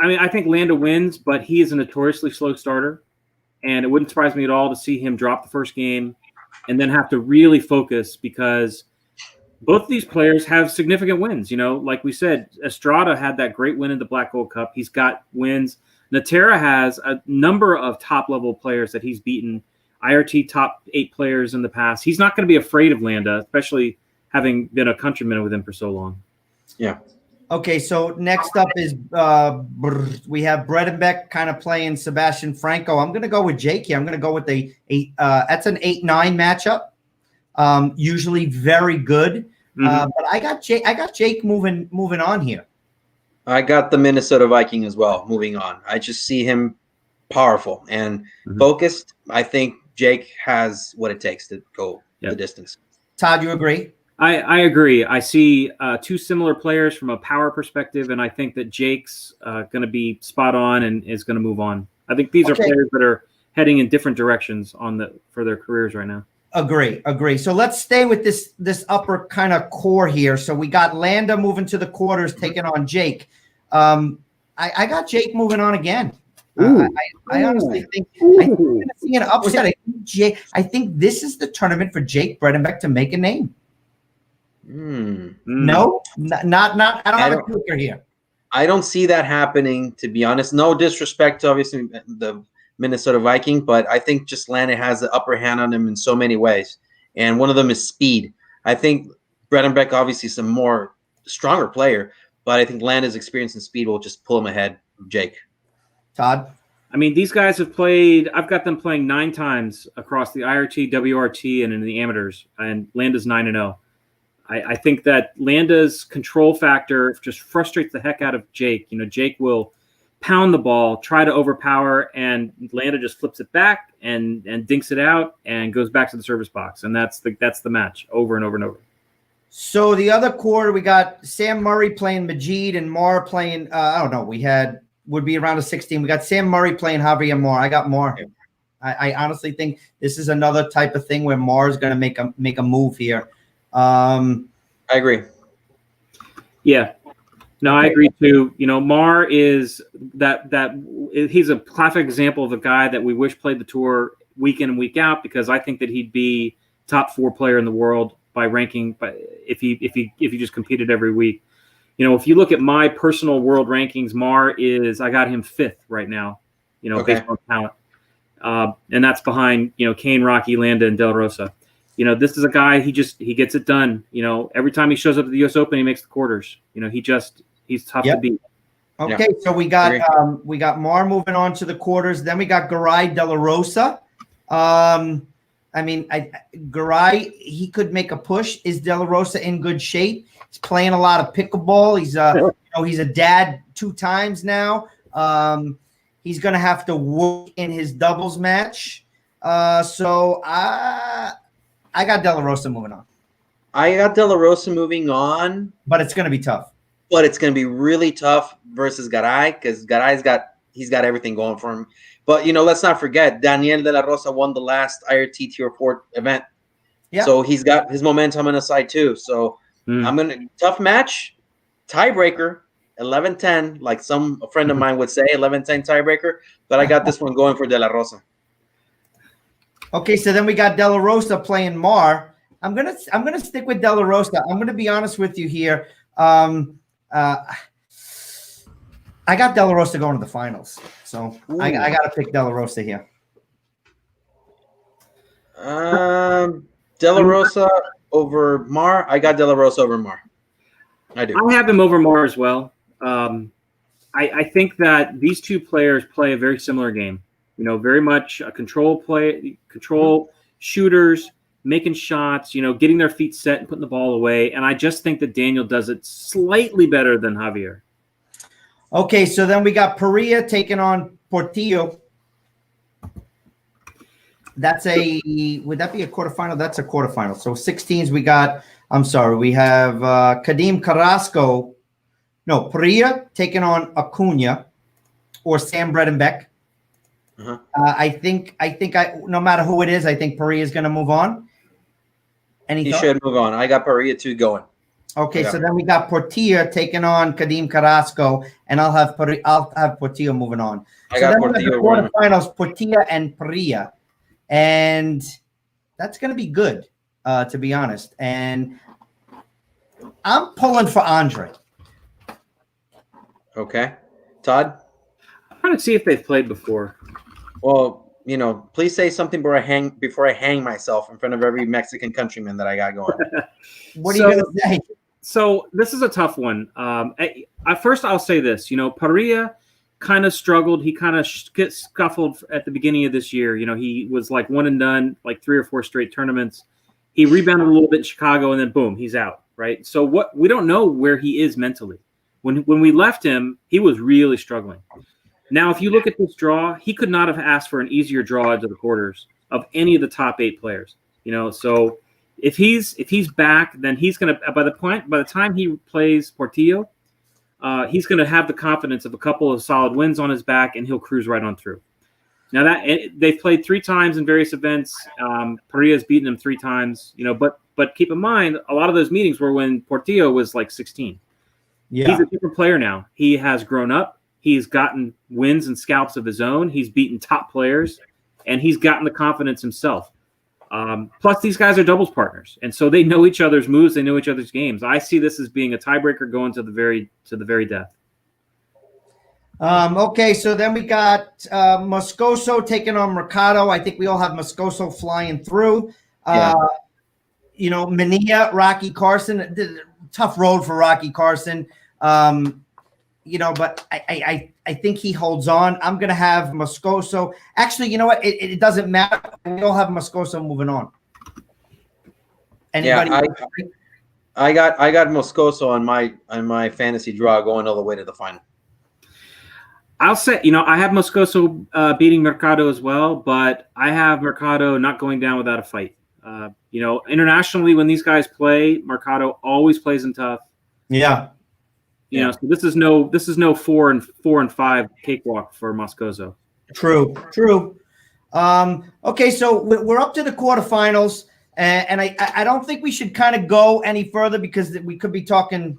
I think Landa wins, but he is a notoriously slow starter, and it wouldn't surprise me at all to see him drop the first game and then have to really focus, because both of these players have significant wins. Like we said, Estrada had that great win in the Black Gold Cup. He's got wins. Natera has a number of top-level players that he's beaten, IRT top 8 players in the past. He's not going to be afraid of Landa, especially having been a countryman with him for so long. Yeah. Okay, so next up is we have Bredenbeck kind of playing Sebastian Franco. I'm going to go with Jake here. I'm going to go with that's an 8-9 matchup. Usually very good. But I got Jake moving on here. I got the Minnesota Viking as well moving on. I just see him powerful and focused. I think Jake has what it takes to go the distance. Todd, you agree? I agree. I see 2 similar players from a power perspective, and I think that Jake's going to be spot on and is going to move on. I think these are players that are heading in different directions for their careers right now. Agree. So let's stay with this upper kind of core here. So we got Landa moving to the quarters, taking on Jake. I got Jake moving on again. I honestly think we're going to see an upset. I think this is the tournament for Jake Bredenbeck to make a name. No, not. I don't have a clicker here. I don't see that happening, to be honest. No disrespect to obviously the Minnesota Viking, but I think just Landa has the upper hand on him in so many ways, and one of them is speed. I think Bredenbeck obviously is a more stronger player, but I think Landa's experience and speed will just pull him ahead of Jake. Todd? I mean, these guys have played – I've got them playing 9 times across the IRT, WRT, and in the amateurs, and Landa's 9-0. I think that Landa's control factor just frustrates the heck out of Jake. Jake will pound the ball, try to overpower, and Landa just flips it back and dinks it out and goes back to the service box. And that's the match over and over and over. So the other quarter, we got Sam Murray playing Majid and Mar playing, would be around a 16. We got Sam Murray playing Javier Mar. I got Mar. I honestly think this is another type of thing where Mar is going to make a move here. I agree. Yeah. No, I agree too. Mar is he's a classic example of a guy that we wish played the tour week in and week out, because I think that he'd be top 4 player in the world by ranking, but if he just competed every week. If you look at my personal world rankings, I got him 5th right now, based on talent. And that's behind, Kane, Rocky, Landa, and Del Rosa. This is a guy, he gets it done. Every time he shows up at the U.S. Open, he makes the quarters. He's tough to beat. Okay, so we got Mar moving on to the quarters. Then we got Garay De La Rosa. Garay, he could make a push. Is De La Rosa in good shape? He's playing a lot of pickleball. He's a dad 2 times now. He's going to have to work in his doubles match. So I got De La Rosa moving on. I got De La Rosa moving on. But it's going to be tough. But it's going to be really tough versus Garay because Garay's got everything going for him. But, let's not forget, Daniel De La Rosa won the last IRT Tier 4 event. Yeah. So he's got his momentum on his side too. So tough match, tiebreaker, 11-10, like a friend of mine would say, 11-10 tiebreaker. But I got this one going for De La Rosa. Okay, so then we got De La Rosa playing Mar. I'm gonna stick with De La Rosa. I'm gonna be honest with you here. I got De La Rosa going to the finals, so I got to pick De La Rosa here. De La Rosa over Mar. I got De La Rosa over Mar. I do. I have him over Mar as well. I think that these two players play a very similar game. Very much a control shooters, making shots, getting their feet set and putting the ball away. And I just think that Daniel does it slightly better than Javier. Okay, so then we got Perea taking on Portillo. Would that be a quarterfinal? That's a quarterfinal. So 16s we have Kadim Carrasco. No, Perea taking on Acuna or Sam Bredenbeck. I think no matter who it is, I think Perea is going to move on. He should move on. I got Perea 2 going. Okay, so then we got Portillo taking on Kadim Carrasco, and I'll have Portillo moving on. I got Portillo. Quarterfinals, Portillo and Perea, and that's going to be good, to be honest. And I'm pulling for Andre. Okay, Todd. I'm trying to see if they've played before. Well, please say something before I hang myself in front of every Mexican countryman that I got going. What are you going to say? So this is a tough one. First, I'll say this. Perea kind of struggled. He kind of scuffled at the beginning of this year. He was like one and done, like 3 or 4 straight tournaments. He rebounded a little bit in Chicago, and then boom, he's out. Right. So we don't know where he is mentally. When we left him, he was really struggling. Now, if you look at this draw, he could not have asked for an easier draw into the quarters of any of the top 8 players. So if he's back, then he's gonna by the time he plays Portillo, he's gonna have the confidence of a couple of solid wins on his back, and he'll cruise right on through. Now that they've played 3 times in various events, Perea's beaten him 3 times. But keep in mind, a lot of those meetings were when Portillo was like 16. Yeah, he's a different player now. He has grown up. He's gotten wins and scalps of his own. He's beaten top players, and he's gotten the confidence himself. Plus, these guys are doubles partners, and so they know each other's moves. They know each other's games. I see this as being a tiebreaker going to the very death. Okay, so then we got Muscoso taking on Mercado. I think we all have Muscoso flying through. Mania, Rocky Carson. Tough road for Rocky Carson. But I think he holds on. I'm going to have Muscoso. Actually, you know what? It doesn't matter. We all have Muscoso moving on. Anybody? Yeah, I got Muscoso on my fantasy draw going all the way to the final. I'll say, I have Muscoso beating Mercado as well, but I have Mercado not going down without a fight. Internationally, when these guys play, Mercado always plays them tough. Yeah. So this is no 4 and 5 cakewalk for Muscoso. True. Okay, so we're up to the quarterfinals, and I don't think we should kind of go any further because we could be talking,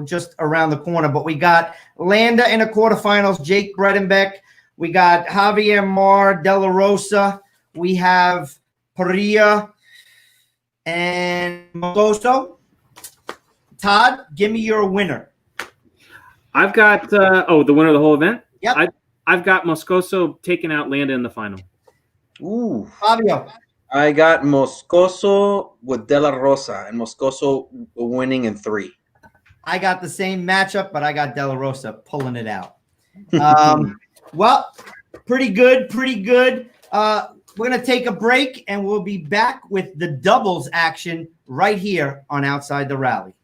just around the corner. But we got Landa in the quarterfinals, Jake Bredenbeck. We got Javier Mar, De La Rosa. We have Perea and Muscoso. Todd, give me your winner. I've got the winner of the whole event. Yep. I've got Muscoso taking out Landa in the final. Ooh, Fabio. I got Muscoso with De La Rosa, and Muscoso winning in 3. I got the same matchup, but I got De La Rosa pulling it out. Well, pretty good. We're going to take a break, and we'll be back with the doubles action right here on Outside the Rally.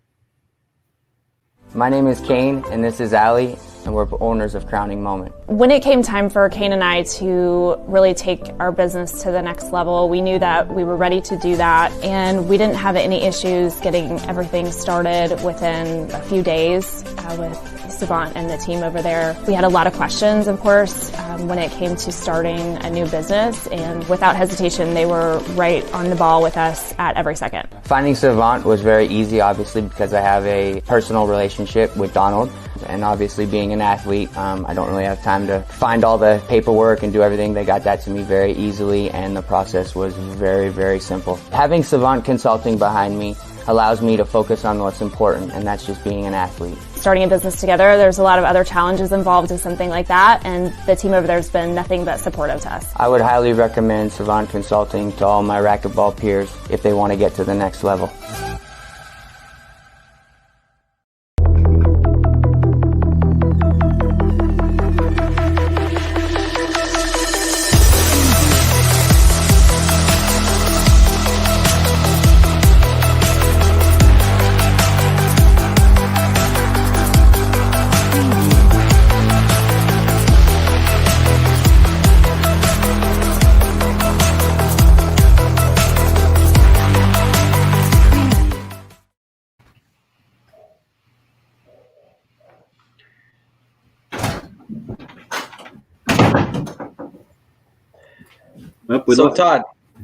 My name is Kane, and this is Allie, and we're owners of Crowning Moment. When it came time for Kane and I to really take our business to the next level, we knew that we were ready to do that, and we didn't have any issues getting everything started within a few days with Savant and the team over there. We had a lot of questions, of course, when it came to starting a new business, and without hesitation, they were right on the ball with us at every second. Finding Savant was very easy, obviously, because I have a personal relationship with Donald, and obviously being an athlete, I don't really have time to find all the paperwork and do everything. They got that to me very easily, and the process was very, very simple. Having Savant Consulting behind me allows me to focus on what's important, and that's just being an athlete. Starting a business together, there's a lot of other challenges involved in something like that, and the team over there has been nothing but supportive to us. I would highly recommend Savant Consulting to all my racquetball peers if they want to get to the next level.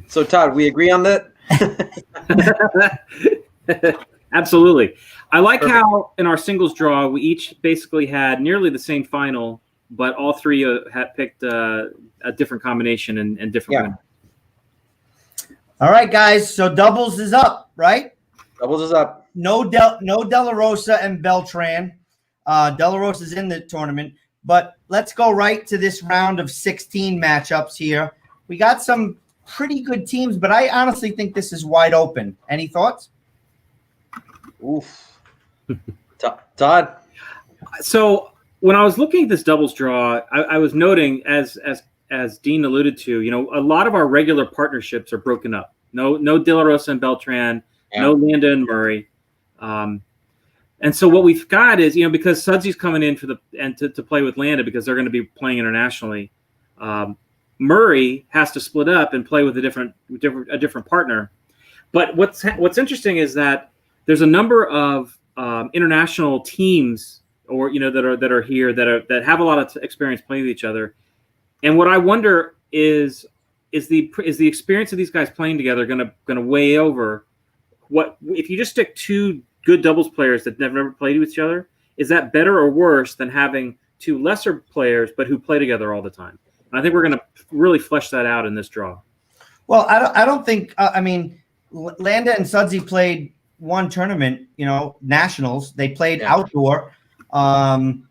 So Todd, we agree on that? Absolutely. I like how in our singles draw, we each basically had nearly the same final, but all three had picked a different combination and different winners. All right, guys. So doubles is up, right? Doubles is up. No De La Rosa and Beltran. De La Rosa is in the tournament. But let's go right to this round of 16 matchups here. We got some pretty good teams, but I honestly think this is wide open. Any thoughts? Oof. Todd? So when I was looking at this doubles draw, I was noting, as Dean alluded to, a lot of our regular partnerships are broken up. No De La Rosa and Beltran, no Landa and Murray. And so what we've got is, because Sudsy's coming in to play with Landa because they're going to be playing internationally. Murray has to split up and play with a different partner. But what's interesting is that there's a number of international teams that are here that have a lot of experience playing with each other. And what I wonder is the experience of these guys playing together going to weigh over what if you just stick two good doubles players that never played with each other? Is that better or worse than having two lesser players but who play together all the time? And I think we're going to really flesh that out in this draw. Well, I don't think Landa and Sudsy played one tournament, nationals. They played outdoor. Who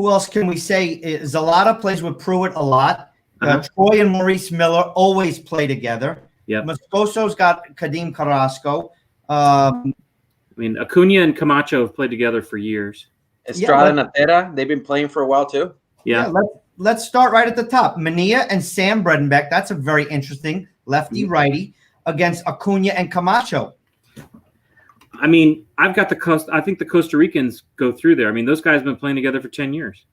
else can we say? Zalata plays with Pruitt a lot. Troy and Maurice Miller always play together. Yeah. Muscoso's got Kadim Carrasco. Acuna and Camacho have played together for years. Estrada and Natera, they've been playing for a while too. Yeah. Let's start right at the top. Mania and Sam Bredenbeck. That's a very interesting lefty-righty against Acuna and Camacho. I've got I think the Costa Ricans go through there. Those guys have been playing together for 10 years.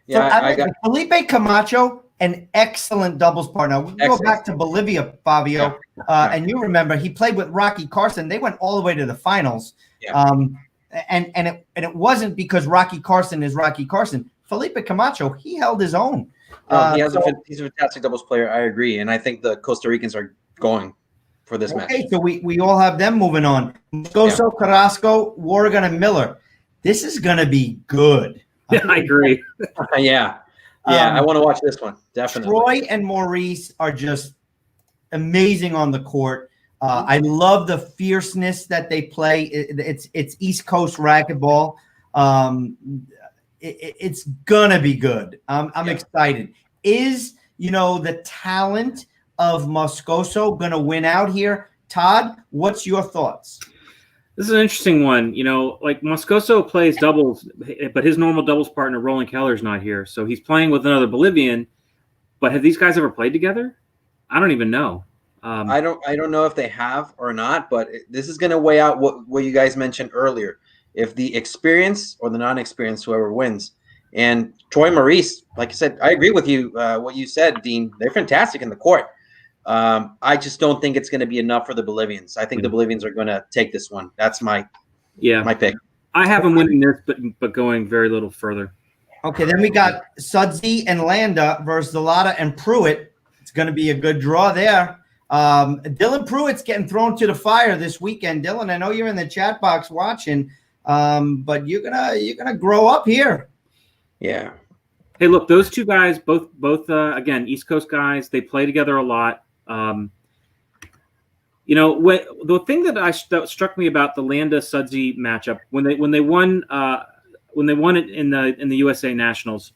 Yeah, so I got Felipe Camacho, an excellent doubles partner. We go back to Bolivia, Fabio, and you remember he played with Rocky Carson. They went all the way to the finals. Yeah. And it wasn't because Rocky Carson is Rocky Carson. Felipe Camacho, he held his own. He's a fantastic doubles player. I agree, and I think the Costa Ricans are going for this match. Okay, so we all have them moving on. Muscoso, Carrasco, Warrigan, and Miller. This is going to be good. Yeah, I agree. Yeah, I want to watch this one. Definitely. Troy and Maurice are just amazing on the court. I love the fierceness that they play. It's East Coast racquetball. It's gonna be good. I'm excited. Is the talent of Muscoso gonna win out here? Todd, what's your thoughts? This is an interesting one. Like Muscoso plays doubles, but his normal doubles partner, Roland Keller's not here. So he's playing with another Bolivian. But have these guys ever played together? I don't even know. I don't know if they have or not, but this is going to weigh out what you guys mentioned earlier. If the experience or the non-experience, whoever wins. And Troy Maurice, like I said, I agree with you, what you said, Dean. They're fantastic in the court. I just don't think it's going to be enough for the Bolivians. I think the Bolivians are going to take this one. That's my pick. I have them winning this, but going very little further. Okay, then we got Sudsy and Landa versus Zalata and Pruitt. It's going to be a good draw there. Dylan Pruitt's getting thrown to the fire this weekend. Dylan, I know you're in the chat box watching, but you're gonna grow up here. Yeah. Hey, look, those two guys, both again, East Coast guys. They play together a lot. The thing that struck me about the Landa Sudsy matchup when they won it in the USA Nationals,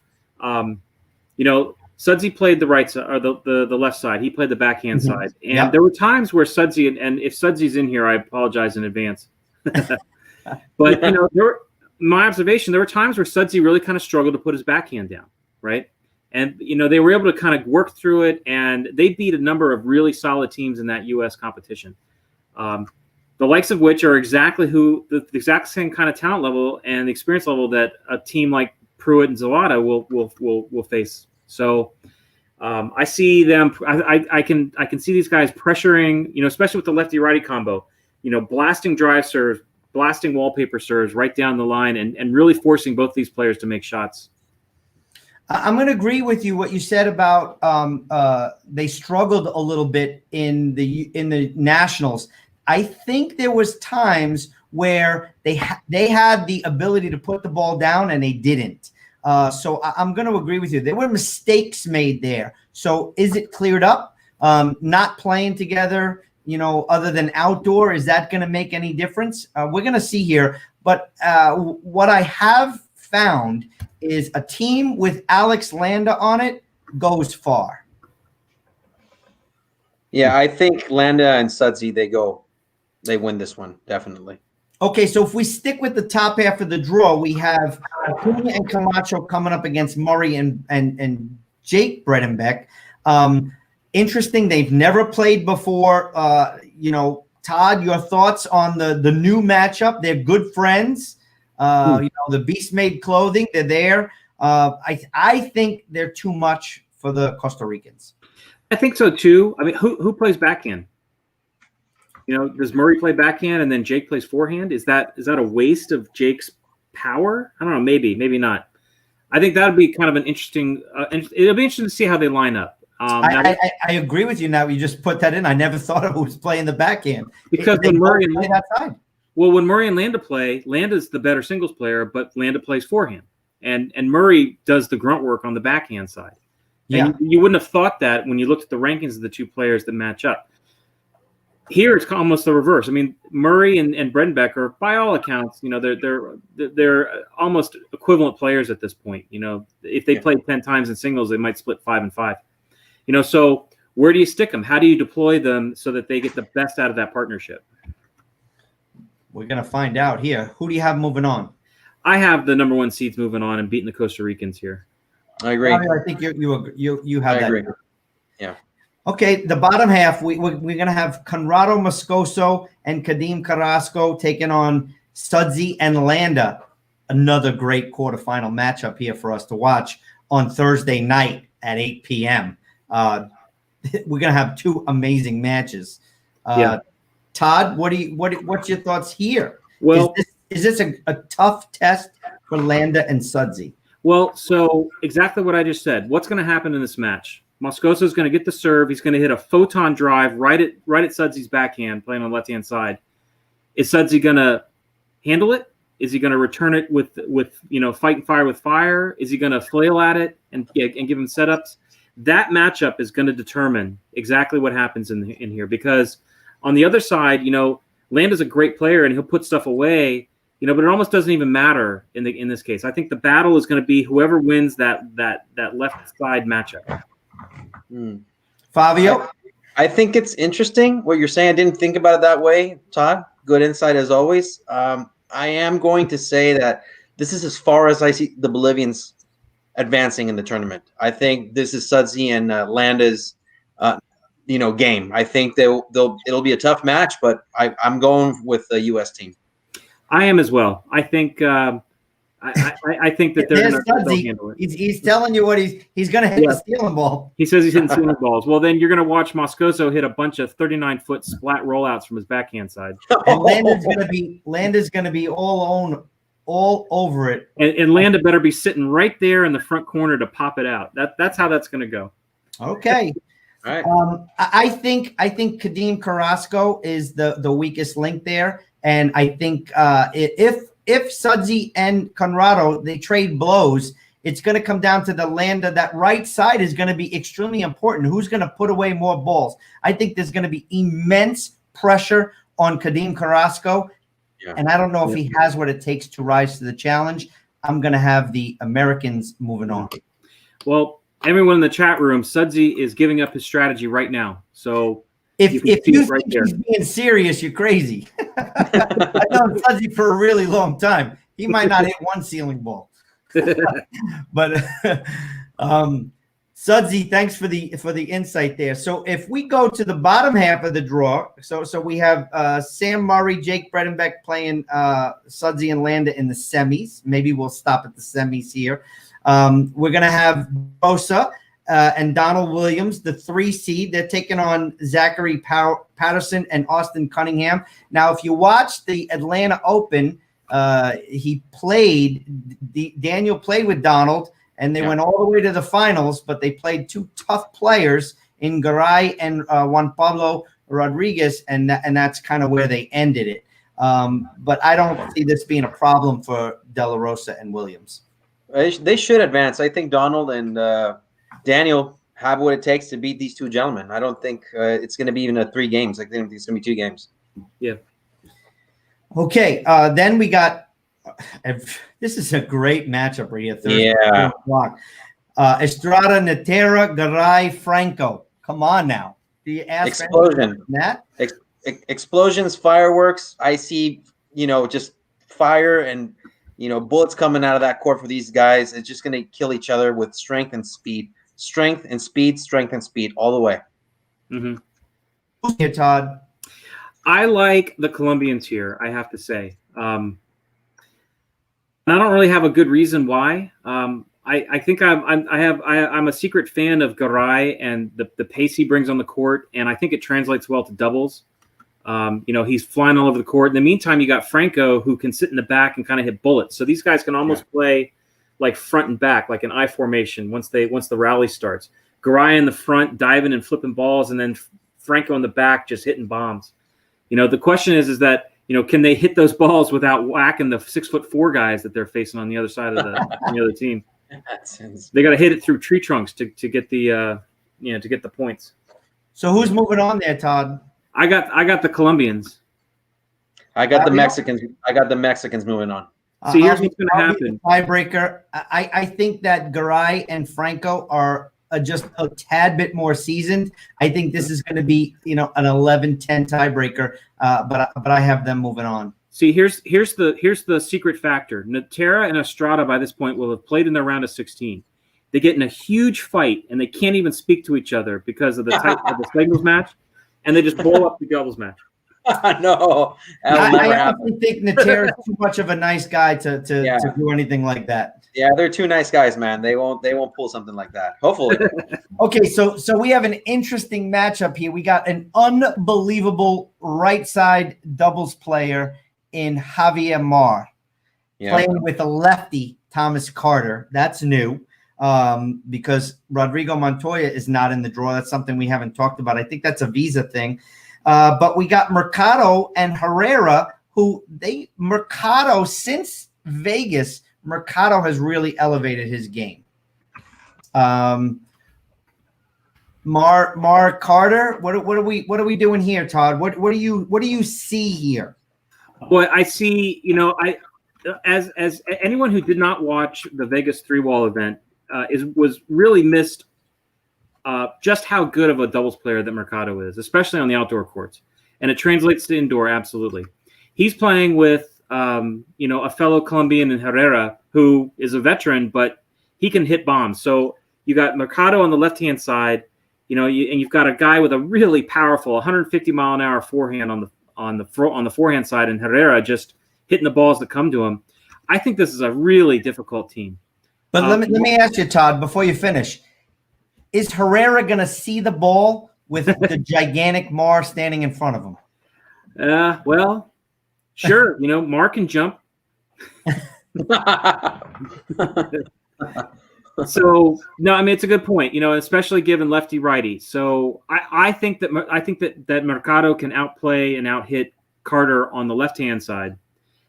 Sudsy played the right side or the left side. He played the backhand side, and there were times where Sudsy and if Sudsy's in here, I apologize in advance. But my observation, there were times where Sudsy really kind of struggled to put his backhand down, right? And they were able to kind of work through it, and they beat a number of really solid teams in that U.S. competition. The likes of which are exactly the exact same kind of talent level and the experience level that a team like Pruitt and Zalata will face. So I see them. I can see these guys pressuring, especially with the lefty righty combo, blasting drive serves, blasting wallpaper serves right down the line, and really forcing both these players to make shots. I'm going to agree with you what you said about they struggled a little bit in the Nationals. I think there was times where they had the ability to put the ball down and they didn't. So I'm going to agree with you. There were mistakes made there. So is it cleared up? Not playing together, other than outdoor, is that going to make any difference? We're going to see here. But what I have found is a team with Alex Landa on it goes far. Yeah, I think Landa and Sudsy, they win this one, definitely. Okay, so if we stick with the top half of the draw, we have Acuna and Camacho coming up against Murray and Jake Bredenbeck. Interesting, they've never played before. Todd, your thoughts on the new matchup? They're good friends. The Beast Made Clothing, they're there. I think they're too much for the Costa Ricans. I think so too. I mean, who plays backhand? Does Murray play backhand and then Jake plays forehand? Is that a waste of Jake's power? I don't know. Maybe not. I think that would be kind of an interesting. It'll be interesting to see how they line up. I agree with you. Now you just put that in. I never thought of it was playing the backhand because when Murray play that side. Well, when Murray and Landa play, Landa's the better singles player, but Landa plays forehand, and Murray does the grunt work on the backhand side. And you wouldn't have thought that when you looked at the rankings of the two players that match up. Here it's almost the reverse. I mean, Murray and Bredenbeck are, by all accounts, they're almost equivalent players at this point. If they played 10 times in singles, they might split 5 and 5. So where do you stick them? How do you deploy them so that they get the best out of that partnership? We're gonna find out here. Who do you have moving on? I have the number 1 seeds moving on and beating the Costa Ricans here. I agree. I think you have that. I agree. Yeah. Okay, the bottom half, we're going to have Conrado Muscoso and Kadim Carrasco taking on Sudsy and Landa. Another great quarterfinal matchup here for us to watch on Thursday night at 8 p.m. We're going to have 2 amazing matches. Todd, what's your thoughts here? Well, is this a tough test for Landa and Sudsy? Well, so exactly what I just said. What's going to happen in this match? Muscoso is going to get the serve. He's going to hit a photon drive right at Sudsy's backhand, playing on the left-hand side. Is Sudsy going to handle it? Is he going to return it with fight and fire with fire? Is he going to flail at it and give him setups? That matchup is going to determine exactly what happens in here, because on the other side, Landa's a great player and he'll put stuff away, but it almost doesn't even matter in this case. I think the battle is going to be whoever wins that left side matchup. Fabio? I think it's interesting what you're saying. I didn't think about it that way, Todd. Good insight as always. I am going to say that this is as far as I see the Bolivians advancing in the tournament. I think this is Sudzi and Landa's, game. I think it'll be a tough match, but I'm going with the U.S. team. I am as well. I think I think that they'll handle it. He's telling you what he's going to hit the stealing ball. He says he's hitting stealing balls. Well, then you're going to watch Muscoso hit a bunch of 39-foot splat rollouts from his backhand side. And Landa's going to be all over it. And Landa better be sitting right there in the front corner to pop it out. That's how that's going to go. Okay. All right. I think Kadim Carrasco is the weakest link there, and I think if Sudzi and Conrado they trade blows, it's going to come down to the Landa. That right side is going to be extremely important. Who's going to put away more balls? I think there's going to be immense pressure on Kadim Carrasco, and I don't know if he has what it takes to rise to the challenge. I'm going to have the Americans moving on. Well, everyone in the chat room, Sudzi is giving up his strategy right now. So if you think he's being serious, you're crazy. I've known Sudzi for a really long time. He might not hit one ceiling ball. But Sudzi, thanks for the insight there. So if we go to the bottom half of the draw, so we have Sam Murray, Jake Bredenbeck playing Sudzi and Landa in the semis. Maybe we'll stop at the semis here. We're going to have Bosa and Donald Williams, the 3 seed. They're taking on Zachary Patterson and Austin Cunningham. Now, if you watch the Atlanta Open, Daniel played with Donald, and they went all the way to the finals, but they played 2 tough players in Garay and Juan Pablo Rodriguez, and that's kind of where they ended it. But I don't see this being a problem for De La Rosa and Williams. They should advance. I think Donald and Daniel have what it takes to beat these 2 gentlemen. I don't think it's going to be even 3 games. I think it's going to be 2 games. Yeah. Okay. Then we got this is a great matchup right here. Thursday, 2 o'clock. Estrada, Natera, Garay, Franco. Come on now. Do you ask explosion? That explosions, fireworks. I see. Just fire and. Bullets coming out of that court for these guys. It's just going to kill each other with strength and speed. Strength and speed, strength and speed, all the way. Mm-hmm. Who's here, Todd? I like the Colombians here, I have to say. I don't really have a good reason why. I think I'm a secret fan of Garay and the pace he brings on the court, and I think it translates well to doubles. He's flying all over the court. In the meantime, you got Franco who can sit in the back and kind of hit bullets. So these guys can almost play like front and back, like an I formation once the rally starts. Garay in the front, diving and flipping balls, and then Franco in the back just hitting bombs. The question is that, can they hit those balls without whacking the 6'4" guys that they're facing on the other side of the other team? They got to hit it through tree trunks to get the to get the points. So who's moving on there, Todd? I got the Colombians. I got the Mexicans. I got the Mexicans moving on. See, here's what's going to happen. Tiebreaker. I think that Garay and Franco are just a tad bit more seasoned. I think this is going to be an 11-10 tiebreaker. But I have them moving on. See, here's the secret factor. Natera and Estrada by this point will have played in their round of 16. They get in a huge fight and they can't even speak to each other because of the type of the singles match. And they just blow up the doubles match. No, I honestly think Natera is too much of a nice guy to do anything like that. Yeah, they're 2 nice guys, man. They won't pull something like that. Hopefully. Okay, so we have an interesting matchup here. We got an unbelievable right side doubles player in Javier Mar playing with a lefty Thomas Carter. That's new. Because Rodrigo Montoya is not in the draw. That's something we haven't talked about. I think that's a visa thing. But we got Mercado and Herrera, Mercado, since Vegas, Mercado has really elevated his game. Mar Carter, what are we doing here, Todd? What do you see here? Well, I see, as anyone who did not watch the Vegas 3-wall event, was really missed just how good of a doubles player that Mercado is, especially on the outdoor courts. And it translates to indoor, absolutely. he's playing with a fellow Colombian in Herrera who is a veteran, but he can hit bombs. So you got Mercado on the left-hand side, and you've got a guy with a really powerful 150-mile-an-hour forehand on the forehand side, and Herrera just hitting the balls that come to him. I think this is a really difficult team. But let me ask you, Todd, before you finish, is Herrera going to see the ball with the gigantic Mar standing in front of him? Well, sure. Mar can jump. So no, I mean it's a good point. Especially given lefty righty. So I think that Mercado can outplay and out-hit Carter on the left-hand side.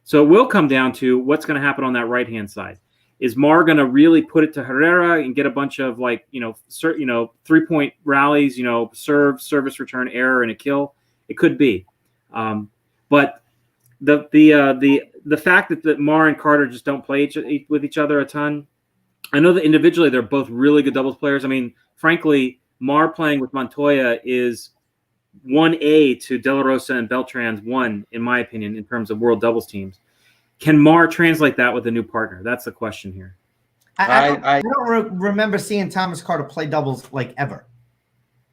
So it will come down to what's going to happen on that right-hand side. Is Mar going to really put it to Herrera and get a bunch of 3-point rallies, serve, service, return, error, and a kill? It could be, but the fact that Mar and Carter just don't play with each other a ton. I know that individually they're both really good doubles players. I mean, frankly, Mar playing with Montoya is 1A to De La Rosa and Beltran's 1, in my opinion, in terms of world doubles teams. Can Mar translate that with a new partner? That's the question here. I don't remember seeing Thomas Carter play doubles ever.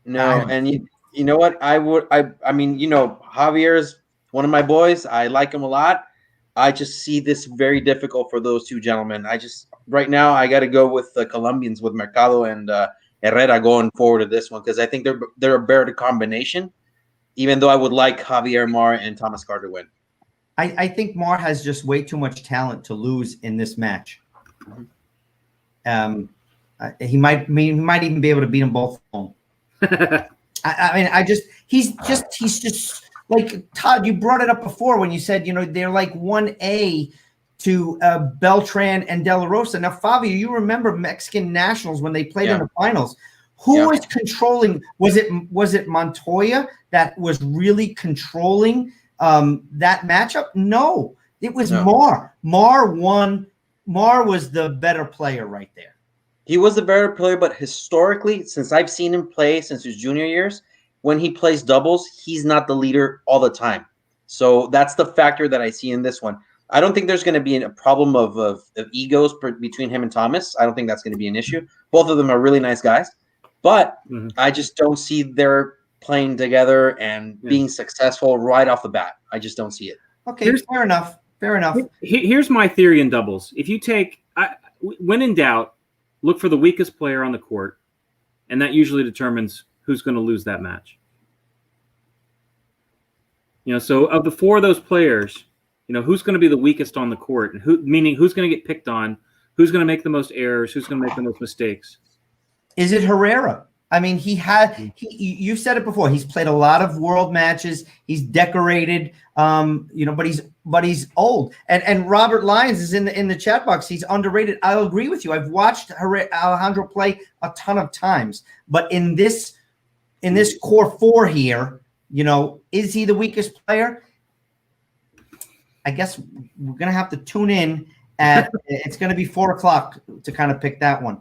No, and you know what? I mean, Javier's one of my boys. I like him a lot. I just see this very difficult for those two gentlemen. Right now I got to go with the Colombians, with Mercado and Herrera going forward to this one, because I think they're a better combination, even though I would like Javier Mar and Thomas Carter to win. I think Mar has just way too much talent to lose in this match. He might even be able to beat them both home. He's just like Todd. You brought it up before when you said they're like 1A to Beltran and De La Rosa. Now, Fabio, you remember Mexican nationals when they played in the finals. Who was controlling? Was it Montoya that was really controlling that matchup? No, it was Mar. Mar won. Mar was the better player right there. He was the better player, but historically, since I've seen him play since his junior years, when he plays doubles, he's not the leader all the time. So that's the factor that I see in this one. I don't think there's going to be a problem of egos between him and Thomas. I don't think that's going to be an issue. Both of them are really nice guys, but I just don't see their playing together and being successful right off the bat. I just don't see it. Okay, fair enough. Fair enough. Here's my theory in doubles. If you take, when in doubt, look for the weakest player on the court, and that usually determines who's going to lose that match. So of the four of those players, who's going to be the weakest on the court, and who's going to get picked on, who's going to make the most errors, who's going to make the most mistakes. Is it Herrera? I mean, you've said it before. He's played a lot of world matches. He's decorated, but he's old. And Robert Lyons is in the chat box. He's underrated. I'll agree with you. I've watched Alejandro play a ton of times, but in this core four here, is he the weakest player? I guess we're gonna have to tune in it's gonna be 4:00 to kind of pick that one.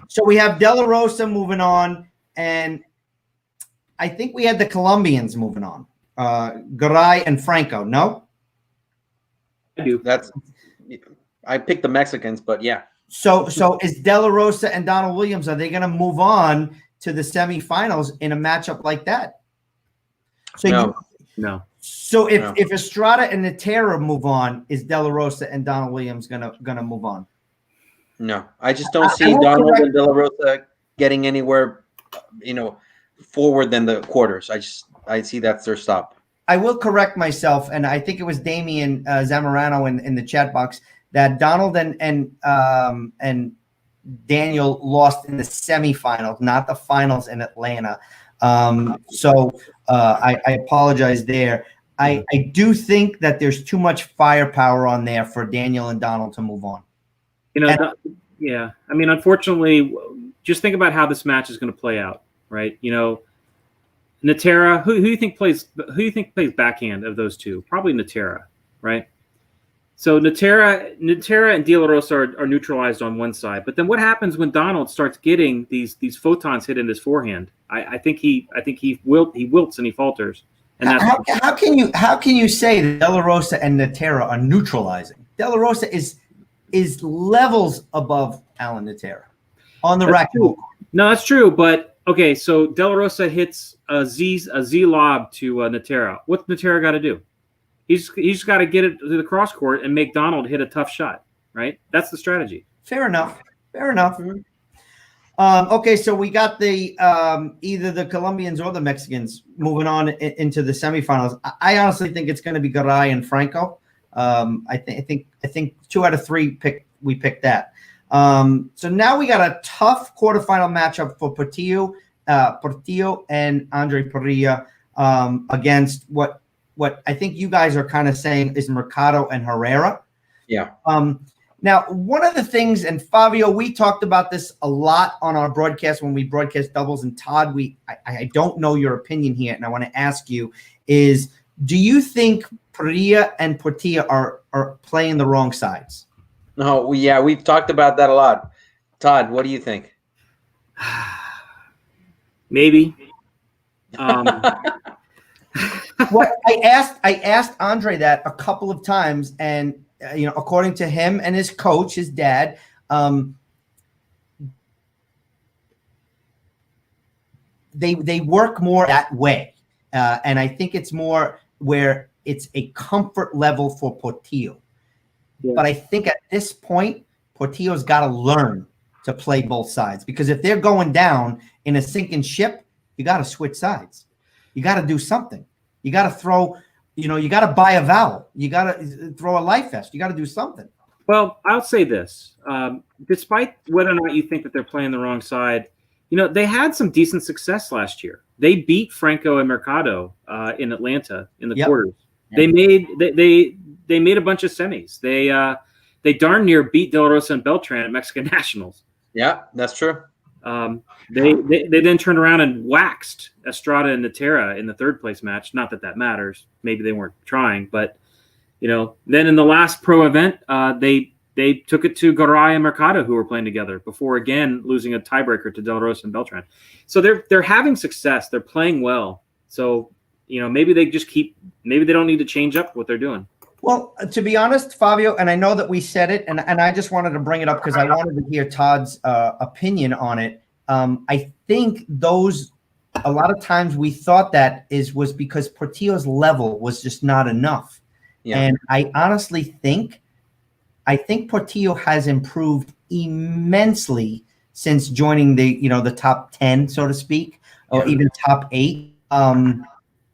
So we have De La Rosa moving on, and I think we had the Colombians moving on. Garay and Franco, no? I do. I picked the Mexicans, but yeah. So is De La Rosa and Donald Williams, are they going to move on to the semifinals in a matchup like that? So No. So if Estrada and Natera move on, is De La Rosa and Donald Williams gonna move on? No, I just don't see Donald and De La Rosa getting anywhere, forward than the quarters. I see that's their stop. I will correct myself, and I think it was Damian Zamorano in the chat box that Donald and Daniel lost in the semifinals, not the finals in Atlanta. So I apologize there. I do think that there's too much firepower on there for Daniel and Donald to move on. Yeah. I mean, unfortunately, just think about how this match is going to play out, right? Natera, who do you think plays backhand of those two? Probably Natera, right? So Natera and De La Rosa are neutralized on one side, but then what happens when Donald starts getting these photons hit in his forehand? I think he wilts and he falters. And that's how can you say that De La Rosa and Natera are neutralizing? De La Rosa is levels above Alan Natera on the racquetball. No, that's true. But okay, so De La Rosa hits a Z lob to Natera. What's Natera got to do? He's got to get it to the cross court and make Donald hit a tough shot, right? That's the strategy. Fair enough. Okay, so we got the either the Colombians or the Mexicans moving on into the semifinals. I honestly think it's going to be Garay and Franco. I think 2 out of 3 we picked that. So now we got a tough quarterfinal matchup for Portillo and Andre Perea against what I think you guys are kind of saying is Mercado and Herrera. Yeah. Now, one of the things, and Fabio, we talked about this a lot on our broadcast when we broadcast doubles, and Todd, I don't know your opinion here, and I want to ask you, is do you think Perea and Portillo are playing the wrong sides? No, we've talked about that a lot. Todd, what do you think? Maybe. Well, I asked Andre that a couple of times, and according to him and his coach, his dad, they work more that way, and I think it's more where it's a comfort level for Portillo. Yeah. But I think at this point, Portillo's got to learn to play both sides, because if they're going down in a sinking ship, you got to switch sides. You got to do something. You got to throw. You got to buy a vowel. You got to throw a life vest. You got to do something. Well, I'll say this. Despite whether or not you think that they're playing the wrong side, they had some decent success last year. They beat Franco and Mercado in Atlanta in the quarters. They made a bunch of semis. They darn near beat De La Rosa and Beltran at Mexican Nationals. Yeah, that's true. They then turned around and waxed Estrada and Natera in the 3rd place match. Not that matters. Maybe they weren't trying, but then in the last pro event, they took it to Garay and Mercado, who were playing together, before again losing a tiebreaker to De La Rosa and Beltran. So they're having success. They're playing well. So maybe they don't need to change up what they're doing. Well, to be honest, Fabio, and I know that we said it, and I just wanted to bring it up because I wanted to hear Todd's opinion on it. I think a lot of times we thought that was because Portillo's level was just not enough. Yeah. And I honestly think Portillo has improved immensely since joining the top 10, so to speak, or even top 8. I'm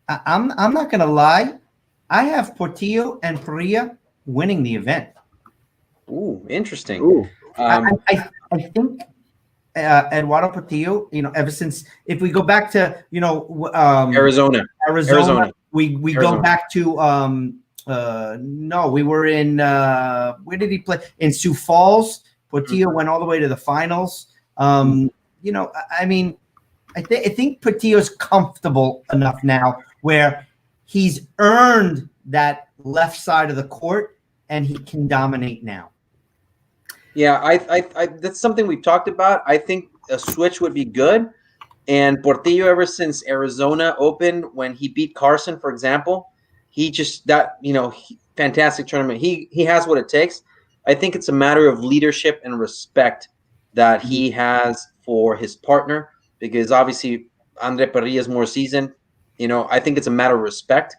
not going to lie. I have Portillo and Perea winning the event. Ooh, interesting. Ooh. I think Eduardo Portillo, ever since, if we go back to, Arizona, we go back to, no, we were in, where did he play? In Sioux Falls. Portillo went all the way to the finals. I think Portillo's comfortable enough now where he's earned that left side of the court, and he can dominate now. Yeah, I that's something we've talked about. I think a switch would be good. And Portillo, ever since Arizona Open, when he beat Carson, for example, he just fantastic tournament. He has what it takes. I think it's a matter of leadership and respect that he has for his partner, because obviously Andre Perea is more seasoned. I think it's a matter of respect,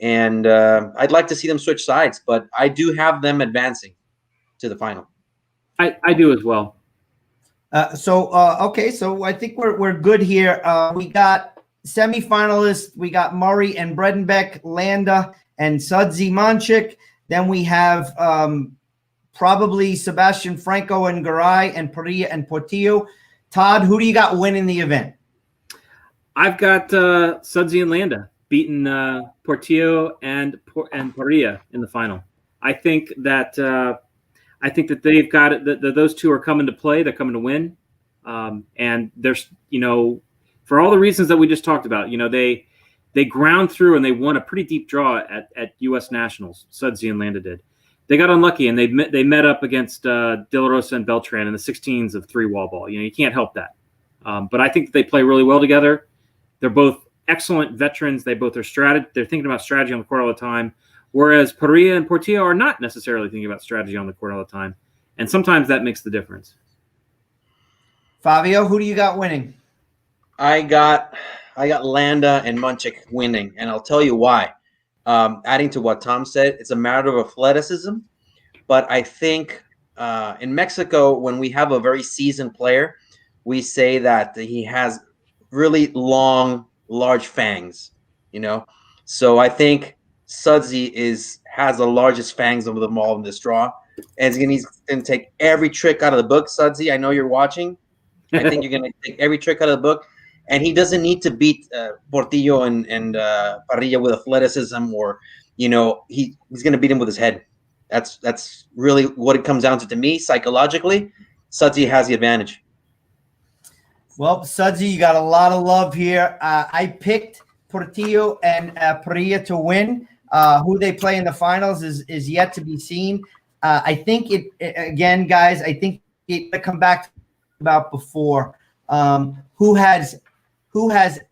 and I'd like to see them switch sides, but I do have them advancing to the final. I do as well. Okay, so I think we're good here. We got semifinalists. We got Murray and Bredenbeck, Landa and Sudzi Manchik. Then we have probably Sebastian Franco and Garay and Perea and Portillo. Todd, who do you got winning the event? I've got Sudzi and Landa beating Portillo and Perea in the final. I think that they've got it. That those two are coming to play. They're coming to win, and there's for all the reasons that we just talked about. They ground through and they won a pretty deep draw at U.S. Nationals. Sudzi and Landa did. They got unlucky and they met up against De La Rosa and Beltran in the 16s of 3 wall ball. You can't help that. But I think that they play really well together. They're both excellent veterans. They both are they're thinking about strategy on the court all the time, whereas Perea and Portillo are not necessarily thinking about strategy on the court all the time. And sometimes that makes the difference. Fabio, who do you got winning? I got Landa and Munchik winning, and I'll tell you why. Adding to what Tom said, it's a matter of athleticism, but I think in Mexico, when we have a very seasoned player, we say that he has really long, large fangs, So I think Sudsy has the largest fangs of them all in this draw, and he's going to take every trick out of the book. Sudsy, I know you're watching. I think you're going to take every trick out of the book. And he doesn't need to beat Portillo and Parrilla with athleticism, or he's going to beat him with his head. That's really what it comes down to me. Psychologically, Sudsy has the advantage. Well, Sudsy, you got a lot of love here. I picked Portillo and Perea to win. Who they play in the finals is yet to be seen. I think again, guys. I think it come back to about before. Who has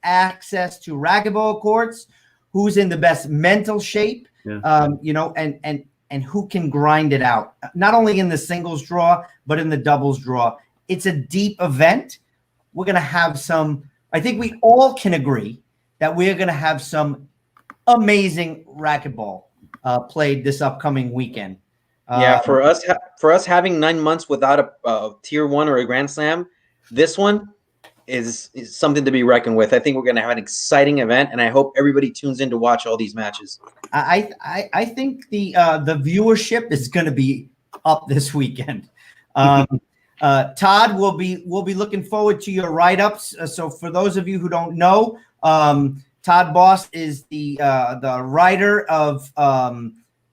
access to racquetball courts, who's in the best mental shape, and who can grind it out, not only in the singles draw, but in the doubles draw. It's a deep event. We're going to have I think we all can agree that we're going to have some amazing racquetball played this upcoming weekend. For us having 9 months without a tier 1 or a Grand Slam, this one is something to be reckoned with. I think we're going to have an exciting event, and I hope everybody tunes in to watch all these matches. I think the viewership is going to be up this weekend. Todd, we'll be looking forward to your write-ups. So for those of you who don't know, Todd Boss is the writer of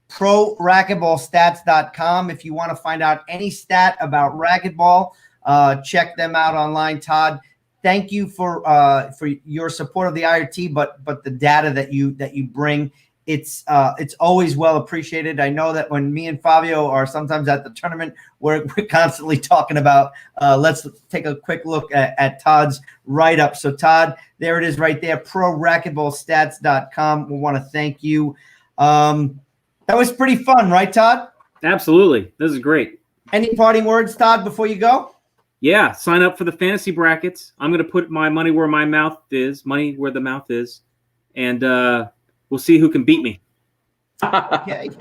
ProRacquetballStats.com. If you want to find out any stat about racquetball, check them out online. Todd, thank you for your support of the IRT, but the data that you bring, it's always well appreciated. I know that when me and Fabio are sometimes at the tournament, we're constantly talking about let's take a quick look at Todd's write-up. So Todd, there it is right there, ProRacquetballStats.com. We want to thank you. That was pretty fun, right, Todd? Absolutely. This is great. Any parting words, Todd, before you go? Yeah, sign up for the fantasy brackets. I'm going to put my money where my mouth is, and we'll see who can beat me. Okay.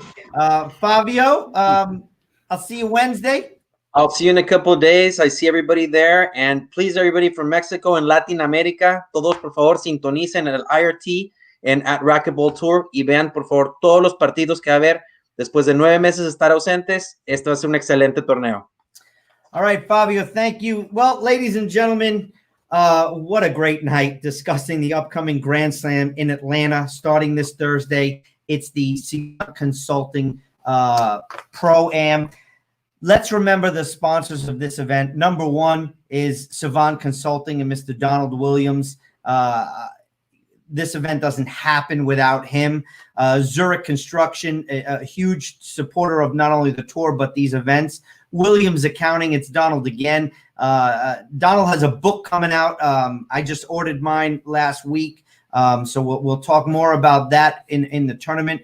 Fabio, I'll see you Wednesday. I'll see you in a couple of days. I see everybody there. And please, everybody from Mexico and Latin America, todos por favor sintonicen el IRT en at Racquetball Tour y vean por favor todos los partidos que va a haber después de 9 meses de estar ausentes. Esto va a ser un excelente torneo. All right, Fabio, thank you. Well, ladies and gentlemen, what a great night discussing the upcoming Grand Slam in Atlanta starting this Thursday. It's the Savant Consulting Pro-Am. Let's remember the sponsors of this event. Number one is Savant Consulting and Mr. Donald Williams. This event doesn't happen without him. Zurich Construction, a huge supporter of not only the tour, but these events. Williams Accounting, it's Donald again. Donald has a book coming out. I just ordered mine last week. So we'll talk more about that in the tournament.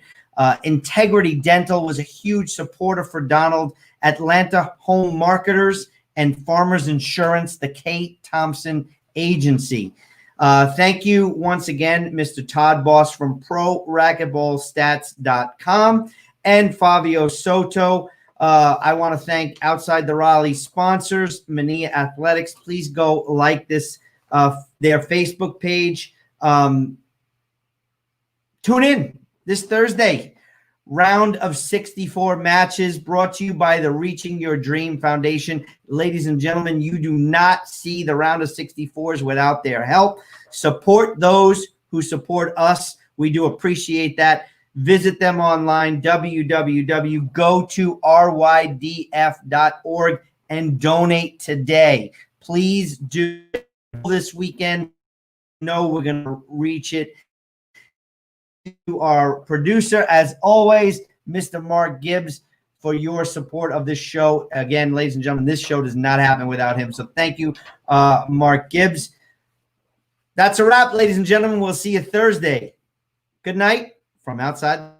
Integrity Dental was a huge supporter for Donald. Atlanta Home Marketers and Farmers Insurance, the K. Thompson Agency. Thank you once again, Mr. Todd Boss from ProRacquetballStats.com and Fabio Soto. I want to thank Outside the Raleigh sponsors, Mania Athletics. Please go like this, their Facebook page. Tune in this Thursday. Round of 64 matches brought to you by the Reaching Your Dream Foundation. Ladies and gentlemen, you do not see the round of 64s without their help. Support those who support us. We do appreciate that. Visit them online, www.go2rydf.org, and donate today. Please do this weekend. No, we're going to reach it. To our producer, as always, Mr. Mark Gibbs, for your support of this show. Again, ladies and gentlemen, this show does not happen without him. So thank you, Mark Gibbs. That's a wrap, ladies and gentlemen. We'll see you Thursday. Good night from outside